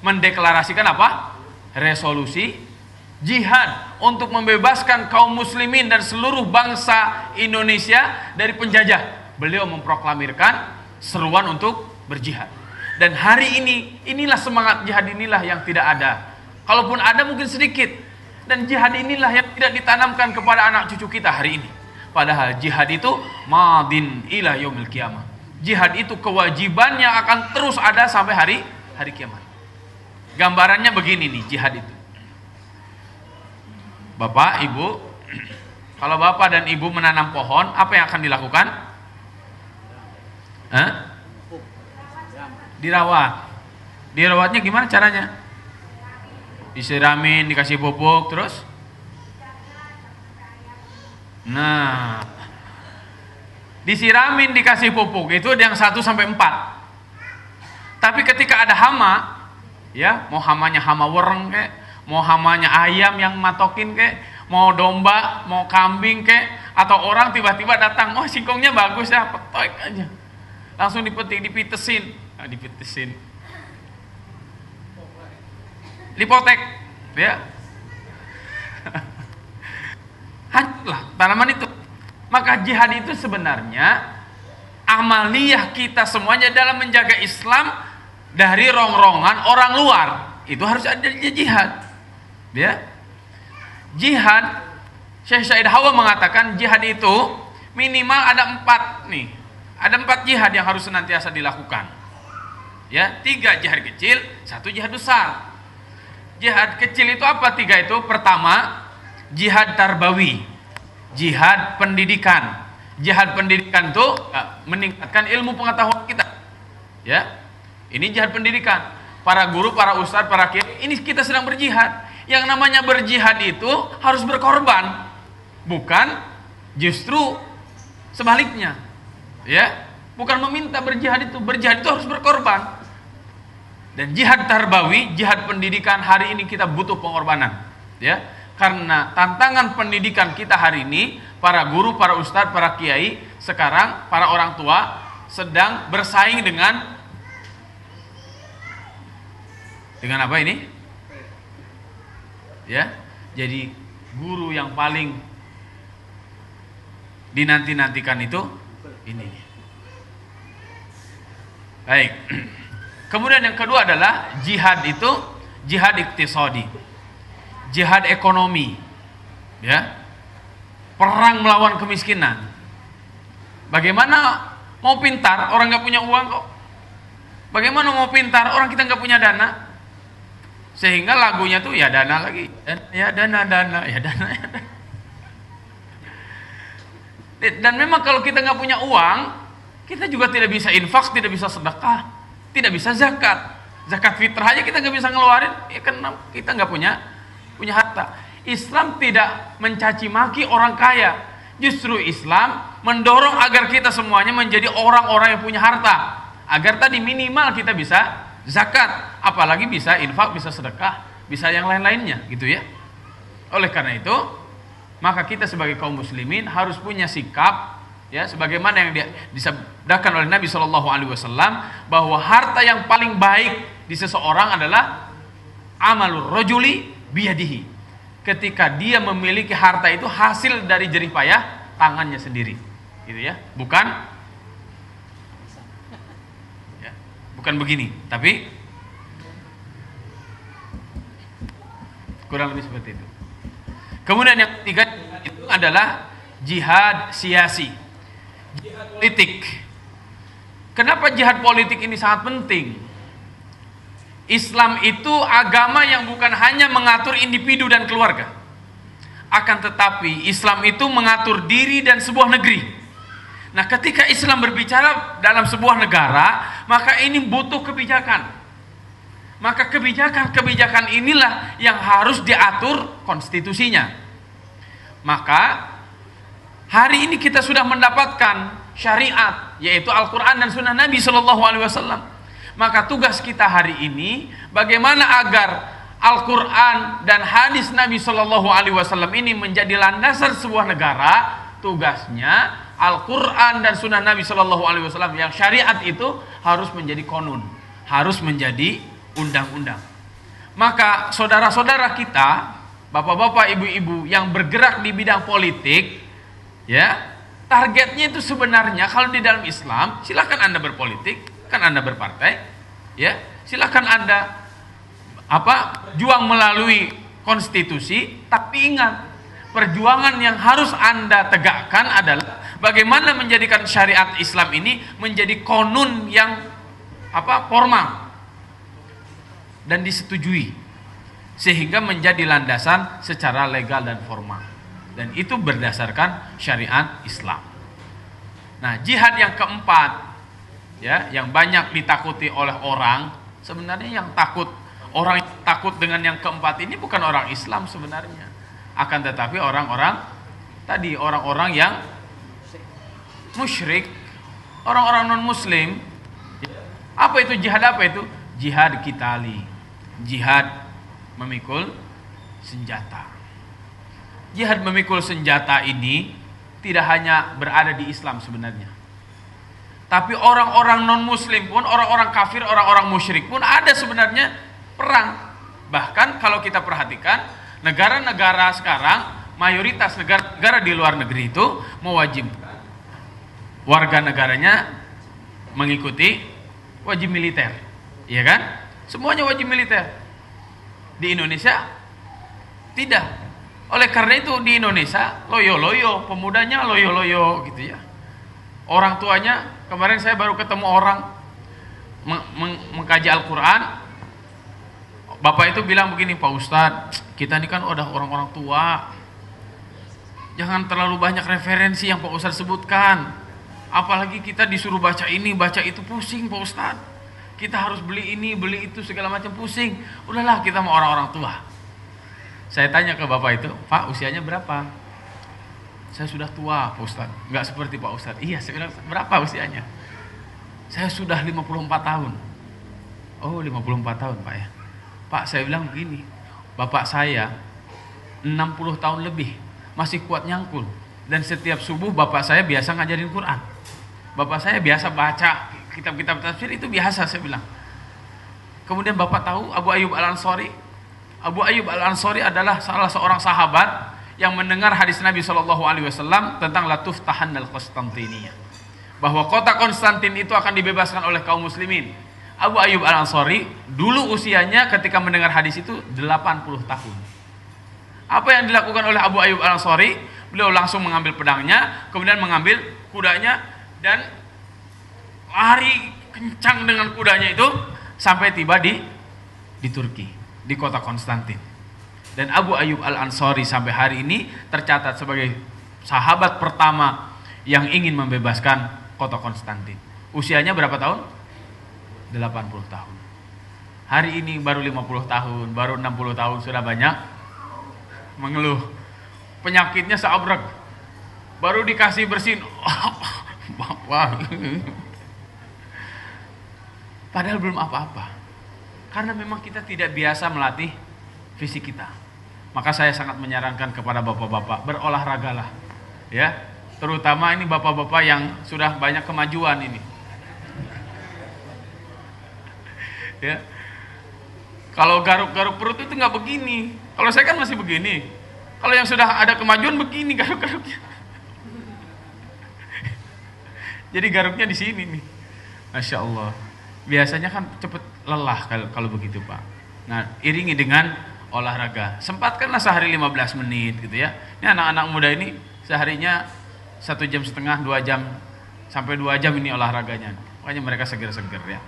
mendeklarasikan apa? Resolusi jihad untuk membebaskan kaum muslimin dan seluruh bangsa Indonesia dari penjajah. Beliau memproklamirkan seruan untuk berjihad. Dan hari ini, inilah semangat jihad inilah yang tidak ada. Kalaupun ada mungkin sedikit. Dan jihad inilah yang tidak ditanamkan kepada anak cucu kita hari ini. Padahal jihad itu madin ila yaumil qiyamah. Jihad itu kewajiban yang akan terus ada sampai hari kiamat. Gambarannya begini nih jihad itu. Bapak, Ibu, kalau Bapak dan Ibu menanam pohon, apa yang akan dilakukan? Dirawat. Dirawatnya gimana caranya? Disiramin, dikasih pupuk, terus? Nah, disiramin, dikasih pupuk, itu yang 1 sampai 4. Tapi ketika ada hama, ya, mau hamanya hama wereng kek, mau hamanya ayam yang matokin kek, mau domba, mau kambing kek, atau orang tiba-tiba datang, oh singkongnya bagus ya, petok aja. Langsung dipetik, dipitesin. Nah, dipitesin. Dipotek, ya. Hancurlah tanaman itu. Maka jihad itu sebenarnya amaliyah kita semuanya dalam menjaga Islam dari rongrongan orang luar. Itu harus ada jihad. Ya. Jihad, Syekh Said Hawa mengatakan jihad itu minimal ada 4 nih. Ada 4 jihad yang harus senantiasa dilakukan. Ya, 3 jihad kecil, 1 jihad besar. Jihad kecil itu apa 3 itu? Pertama, jihad tarbawi, jihad pendidikan. Jihad pendidikan itu meningkatkan ilmu pengetahuan kita. Ya, ini jihad pendidikan. Para guru, para ustadz, para kiai, ini kita sedang berjihad. Yang namanya berjihad itu harus berkorban, bukan justru sebaliknya. Ya, bukan meminta berjihad itu harus berkorban. Dan jihad tarbawi, jihad pendidikan hari ini kita butuh pengorbanan. Ya, Karena tantangan pendidikan kita hari ini, para guru, para ustadz, para kiai, sekarang para orang tua sedang bersaing dengan apa ini? Ya, jadi guru yang paling dinanti-nantikan itu ini. Baik. Kemudian yang kedua adalah jihad itu jihad iktisadi, jihad ekonomi, ya, perang melawan kemiskinan. Bagaimana mau pintar orang nggak punya uang kok? Bagaimana mau pintar orang kita nggak punya dana? Sehingga lagunya tuh ya dana lagi, ya dana. Dan memang kalau kita nggak punya uang, kita juga tidak bisa infak, tidak bisa sedekah, tidak bisa zakat. Zakat fitrah aja kita nggak bisa ngeluarin, ya karena kita nggak punya harta. Islam tidak mencaci maki orang kaya, justru Islam mendorong agar kita semuanya menjadi orang-orang yang punya harta, agar tadi minimal kita bisa zakat, apalagi bisa infak, bisa sedekah, bisa yang lain-lainnya, gitu ya. Oleh karena itu, maka kita sebagai kaum muslimin harus punya sikap, ya, sebagaimana yang disabdakan oleh Nabi Shallallahu Alaihi Wasallam, bahwa harta yang paling baik di seseorang adalah amalur rojuli biyadihi. Ketika dia memiliki harta itu hasil dari jerih payah tangannya sendiri, gitu ya, bukan begini, tapi kurang lebih seperti itu. Kemudian yang ketiga itu adalah jihad siasi, jihad politik. Kenapa jihad politik ini sangat penting? Islam itu agama yang bukan hanya mengatur individu dan keluarga, akan tetapi Islam itu mengatur diri dan sebuah negeri. Nah, ketika Islam berbicara dalam sebuah negara, maka ini butuh kebijakan. Maka kebijakan inilah yang harus diatur konstitusinya. Maka hari ini kita sudah mendapatkan syariat, yaitu Al-Quran dan Sunnah Nabi Shallallahu Alaihi Wasallam. Maka tugas kita hari ini bagaimana agar Al-Quran dan hadis Nabi Shallallahu Alaihi Wasallam ini menjadi landasan sebuah negara. Tugasnya Al-Quran dan Sunnah Nabi Shallallahu Alaihi Wasallam yang syariat itu harus menjadi konun, harus menjadi undang-undang. Maka saudara-saudara kita, bapak-bapak, ibu-ibu yang bergerak di bidang politik, ya, targetnya itu sebenarnya kalau di dalam Islam, silakan Anda berpolitik, kan Anda berpartai, ya, silakan Anda juang melalui konstitusi, tapi ingat, perjuangan yang harus Anda tegakkan adalah bagaimana menjadikan syariat Islam ini menjadi konun yang formal dan disetujui, sehingga menjadi landasan secara legal dan formal, dan itu berdasarkan syariat Islam. Nah, jihad yang keempat, ya, yang banyak ditakuti oleh orang, sebenarnya orang yang takut dengan yang keempat ini bukan orang Islam sebenarnya, akan tetapi orang-orang yang musyrik, orang-orang non muslim. Apa itu jihad? Apa itu jihad qitali? Jihad memikul senjata. Jihad memikul senjata ini tidak hanya berada di Islam sebenarnya, tapi orang-orang non muslim pun, orang-orang kafir, orang-orang musyrik pun ada sebenarnya perang. Bahkan kalau kita perhatikan negara-negara sekarang, mayoritas negara di luar negeri itu mewajibkan warga negaranya mengikuti wajib militer, iya kan? Semuanya wajib militer. Di Indonesia tidak. Oleh karena itu di Indonesia loyo-loyo, pemudanya loyo-loyo gitu ya. Orang tuanya, kemarin saya baru ketemu orang mengkaji Al-Quran. Bapak itu bilang begini, Pak Ustadz, kita ini kan udah orang-orang tua, jangan terlalu banyak referensi yang Pak Ustadz sebutkan, apalagi kita disuruh baca ini, baca itu, pusing Pak Ustadz, kita harus beli ini, beli itu, segala macam, pusing. Udahlah, kita mau orang-orang tua. Saya tanya ke bapak itu, Pak, usianya berapa? Saya sudah tua Pak Ustadz. Nggak seperti Pak Ustadz. Iya, saya bilang, berapa usianya? Saya sudah 54 tahun. Oh, 54 tahun Pak ya. Pak, saya bilang begini, bapak saya 60 tahun lebih masih kuat nyangkul. Dan setiap subuh bapak saya biasa ngajarin Quran. Bapak saya biasa baca kitab-kitab tafsir, itu biasa saya bilang. Kemudian bapak tahu Abu Ayyub Al-Ansari. Abu Ayyub Al-Ansari adalah salah seorang sahabat yang mendengar hadis Nabi SAW tentang latuf tahannal Konstantinia, bahwa kota Konstantin itu akan dibebaskan oleh kaum muslimin. Abu Ayyub Al-Ansari dulu usianya ketika mendengar hadis itu 80 tahun. Apa yang dilakukan oleh Abu Ayyub Al-Ansari? Beliau langsung mengambil pedangnya, kemudian mengambil kudanya dan lari kencang dengan kudanya itu sampai tiba di Turki, di kota Konstantin. Dan Abu Ayyub Al-Ansari sampai hari ini tercatat sebagai sahabat pertama yang ingin membebaskan kota Konstantin. Usianya berapa tahun? 80 tahun. Hari ini baru 50 tahun, baru 60 tahun sudah banyak mengeluh. Penyakitnya seabrek. Baru dikasih bersin. Wah. Padahal belum apa-apa. Karena memang kita tidak biasa melatih fisik kita. Maka saya sangat menyarankan kepada bapak-bapak, berolahragalah. Ya, terutama ini bapak-bapak yang sudah banyak kemajuan ini. Ya. Kalau garuk-garuk perut itu nggak begini. Kalau saya kan masih begini. Kalau yang sudah ada kemajuan begini garuk-garuknya. Jadi garuknya di sini nih. Masya Allah. Biasanya kan cepet lelah kalau begitu Pak. Nah, iringi dengan olahraga. Sempatkanlah sehari 15 menit gitu ya. Ini anak-anak muda ini seharinya 1,5 jam, 2 jam sampai 2 jam ini olahraganya. Makanya mereka seger-seger ya.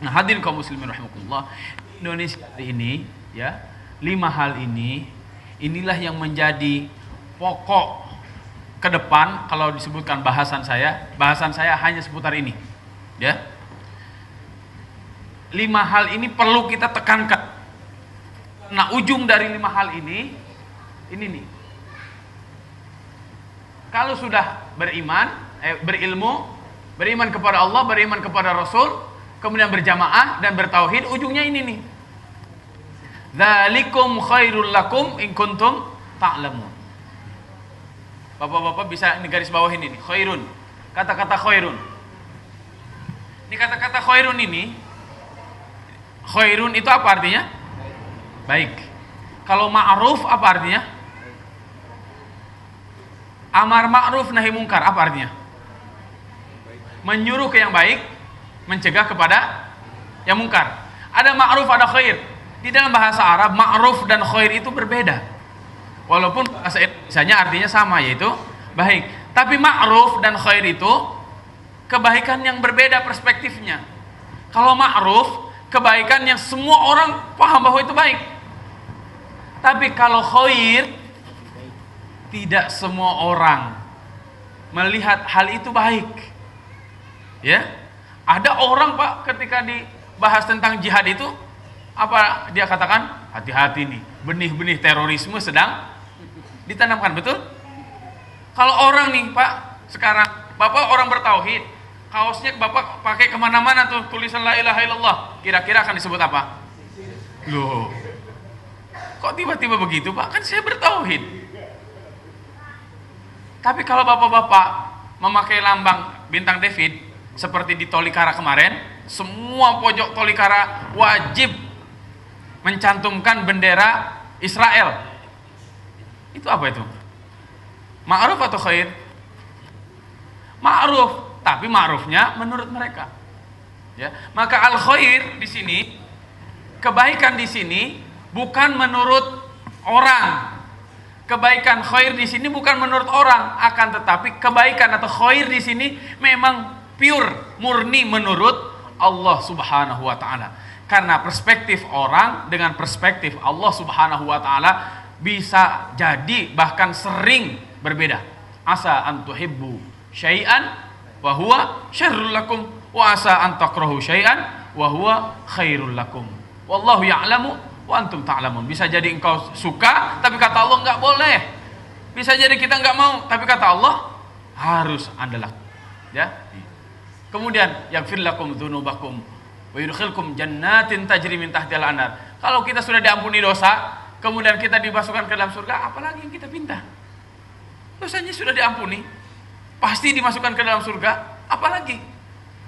Nah, hadirin kaum muslimin rahimakumullah, Indonesia ini ya, 5 hal ini inilah yang menjadi pokok ke depan. Kalau disebutkan bahasan saya hanya seputar ini. Ya. 5 hal ini perlu kita tekankan. Nah, ujung dari 5 hal ini nih. Kalau sudah berilmu, beriman kepada Allah, beriman kepada Rasul, kemudian berjamaah dan bertauhid, ujungnya ini nih. Dzalikum khairul lakum in kuntum ta'lamun. Bapak-bapak bisa ini garis bawah ini nih, khairun. Kata-kata khairun. Ini kata-kata khairun ini, khairun itu apa artinya? Baik. Kalau ma'ruf apa artinya? Amar ma'ruf nahi mungkar apa artinya? Menyuruh ke yang baik, mencegah kepada yang mungkar. Ada ma'ruf, ada khair. Di dalam bahasa Arab ma'ruf dan khair itu berbeda. Walaupun bahasa Indonesianya artinya sama, yaitu baik. Tapi ma'ruf dan khair itu kebaikan yang berbeda perspektifnya. Kalau ma'ruf, kebaikan yang semua orang paham bahwa itu baik. Tapi kalau khair, tidak semua orang melihat hal itu baik. Ya, ada orang Pak ketika dibahas tentang jihad itu, apa dia katakan? Hati-hati nih, benih-benih terorisme sedang ditanamkan, betul? Kalau orang nih Pak, sekarang Bapak orang bertauhid, kaosnya Bapak pakai kemana-mana tuh tulisan la ilaha illallah, kira-kira akan disebut apa? Loh, kok tiba-tiba begitu Pak? Kan saya bertauhid. Tapi kalau bapak-bapak memakai lambang bintang David seperti di Tolikara kemarin, semua pojok Tolikara wajib mencantumkan bendera Israel. Itu apa itu? Ma'ruf atau khair? Ma'ruf, tapi ma'rufnya menurut mereka. Ya, maka al-khair di sini, kebaikan di sini bukan menurut orang. Kebaikan khair di sini bukan menurut orang, akan tetapi kebaikan atau khair di sini memang pure, murni menurut Allah Subhanahu wa taala. Karena perspektif orang dengan perspektif Allah Subhanahu wa taala bisa jadi bahkan sering berbeda. Asa an tuhibbu syai'an wa huwa syarrul lakum wa asa an takrahu syai'an wa huwa khairul lakum. Wallahu ya'lamu wa antum ta'lamun. Bisa jadi engkau suka tapi kata Allah enggak boleh. Bisa jadi kita enggak mau tapi kata Allah harus Anda lakukan. Ya. Kemudian yaghfir lakum dzunubakum wa yudkhilkum jannatin tajri min tahtiha al-anhar. Kalau kita sudah diampuni dosa, kemudian kita dimasukkan ke dalam surga, apalagi yang kita pinta? Dosanya sudah diampuni, pasti dimasukkan ke dalam surga, apalagi?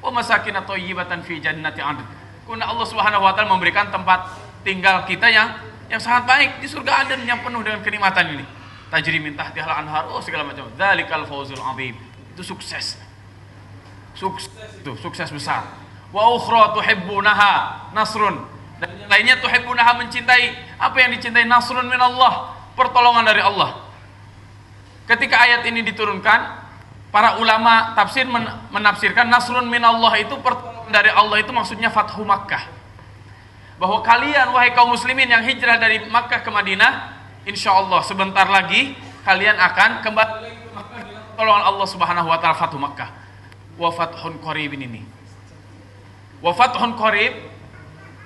Wa masakin thayyibatan fi jannati 'adn. Karena Allah Subhanahu wa taala memberikan tempat tinggal kita yang sangat baik di surga Aden yang penuh dengan kenikmatan ini. Tajri min tahtihal anhar, segala macam. Dzalikal fawzul 'adzim. Itu sukses. Sukses besar. Wa ukhra tuhibbunaha nasrun. Dan yang lainnya tuhibbunaha mencintai. Apa yang dicintai? Nasrun min Allah, pertolongan dari Allah. Ketika ayat ini diturunkan, para ulama tafsir menafsirkan nasrun min Allah itu pertolongan dari Allah itu maksudnya Fathu Makkah. Bahwa kalian wahai kaum muslimin yang hijrah dari Makkah ke Madinah, insyaallah sebentar lagi kalian akan kembali ke Makkah dengan pertolongan Allah Subhanahu wa taala, Fathu Makkah. Wa fathun qarib ini. Wa fathun qarib,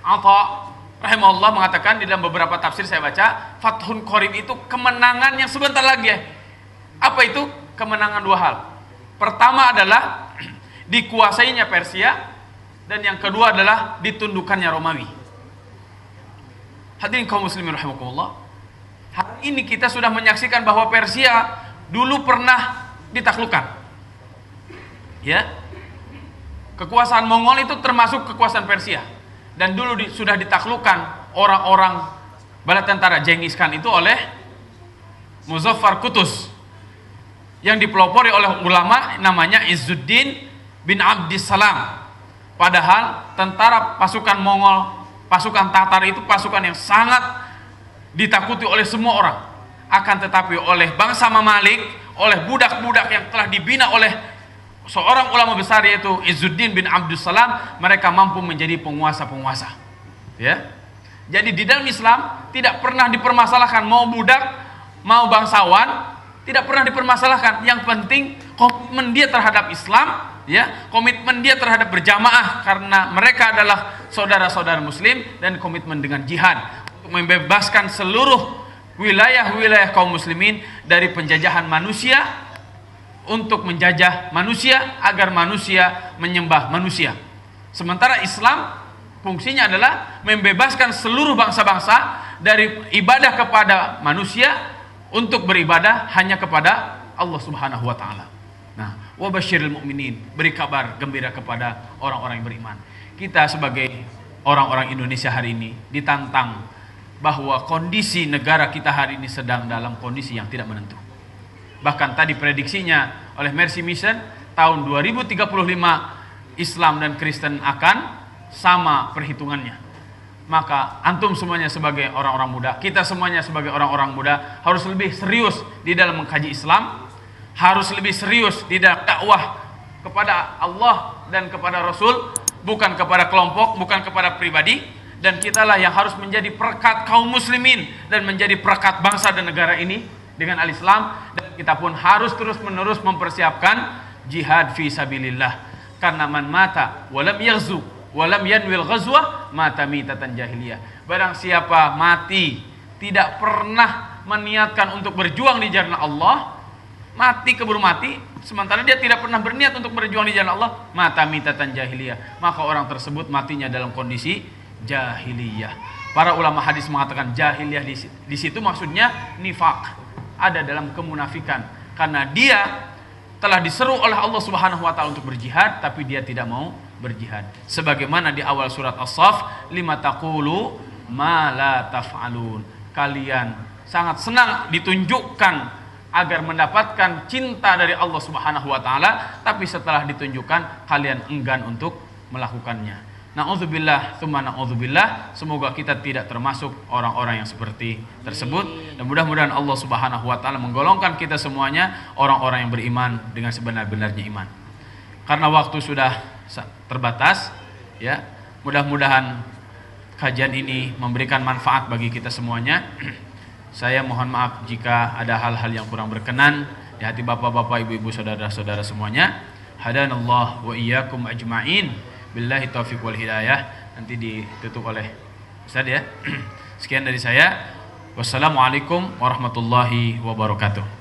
Atha rahimahullah mengatakan di dalam beberapa tafsir saya baca, fathun qarib itu kemenangan yang sebentar lagi ya. Apa itu? Kemenangan dua hal. Pertama adalah dikuasainya Persia, dan yang kedua adalah ditundukannya Romawi. Hadirin kaum muslimin rahimakumullah. Hari ini kita sudah menyaksikan bahwa Persia dulu pernah ditaklukkan. Ya, kekuasaan Mongol itu termasuk kekuasaan Persia, dan dulu sudah ditaklukkan orang-orang bala tentara Genghis Khan itu oleh Muzaffar Qutus yang dipelopori oleh ulama namanya Izzuddin bin Abdissalam. Padahal tentara pasukan Mongol, pasukan Tatar itu pasukan yang sangat ditakuti oleh semua orang. Akan tetapi oleh bangsa Mamalik, oleh budak-budak yang telah dibina oleh seorang ulama besar yaitu Izzuddin bin Abdussalam, mereka mampu menjadi penguasa-penguasa. Ya. Jadi di dalam Islam tidak pernah dipermasalahkan mau budak, mau bangsawan, tidak pernah dipermasalahkan. Yang penting komitmen dia terhadap Islam, ya, komitmen dia terhadap berjamaah karena mereka adalah saudara-saudara muslim, dan komitmen dengan jihad untuk membebaskan seluruh wilayah-wilayah kaum muslimin dari penjajahan manusia, untuk menjajah manusia agar manusia menyembah manusia. Sementara Islam fungsinya adalah membebaskan seluruh bangsa-bangsa dari ibadah kepada manusia untuk beribadah hanya kepada Allah Subhanahu wa taala. Nah, wa basyiril mu'minin, beri kabar gembira kepada orang-orang yang beriman. Kita sebagai orang-orang Indonesia hari ini ditantang bahwa kondisi negara kita hari ini sedang dalam kondisi yang tidak menentu. Bahkan tadi prediksinya oleh Mercy Mission, tahun 2035 Islam dan Kristen akan sama perhitungannya. Maka antum semuanya sebagai orang-orang muda, kita semuanya sebagai orang-orang muda harus lebih serius di dalam mengkaji Islam, harus lebih serius di dalam dakwah kepada Allah dan kepada Rasul, bukan kepada kelompok, bukan kepada pribadi. Dan kitalah yang harus menjadi perekat kaum muslimin dan menjadi perekat bangsa dan negara ini dengan al-Islam. Dan kita pun harus terus-menerus mempersiapkan jihad fi sabilillah, karena man mata walam yaghzu walam yanwil ghazwah mata mitatan jahiliyah. Barang siapa mati tidak pernah meniatkan untuk berjuang di jalan Allah, mati keburu mati, sementara dia tidak pernah berniat untuk berjuang di jalan Allah, mata mitatan jahiliyah, maka orang tersebut matinya dalam kondisi jahiliyah. Para ulama hadis mengatakan jahiliyah di situ maksudnya nifaq, ada dalam kemunafikan, karena dia telah diseru oleh Allah Subhanahu wa taala untuk berjihad tapi dia tidak mau berjihad. Sebagaimana di awal surat As-Saff, lima taqulu ma la taf'alun. Kalian sangat senang ditunjukkan agar mendapatkan cinta dari Allah Subhanahu wa taala, tapi setelah ditunjukkan kalian enggan untuk melakukannya. Na'udzubillah, tsumma na'udzubillah. Semoga kita tidak termasuk orang-orang yang seperti tersebut, dan mudah-mudahan Allah Subhanahu wa taala menggolongkan kita semuanya orang-orang yang beriman dengan sebenar-benarnya iman. Karena waktu sudah terbatas, ya, mudah-mudahan kajian ini memberikan manfaat bagi kita semuanya. Saya mohon maaf jika ada hal-hal yang kurang berkenan di hati bapak-bapak, ibu-ibu, saudara-saudara semuanya. Hadanallah wa iyyakum ajma'in. Billahi taufiq wal hidayah. Nanti ditutup oleh Ustaz ya. Sekian dari saya. Wassalamualaikum warahmatullahi wabarakatuh.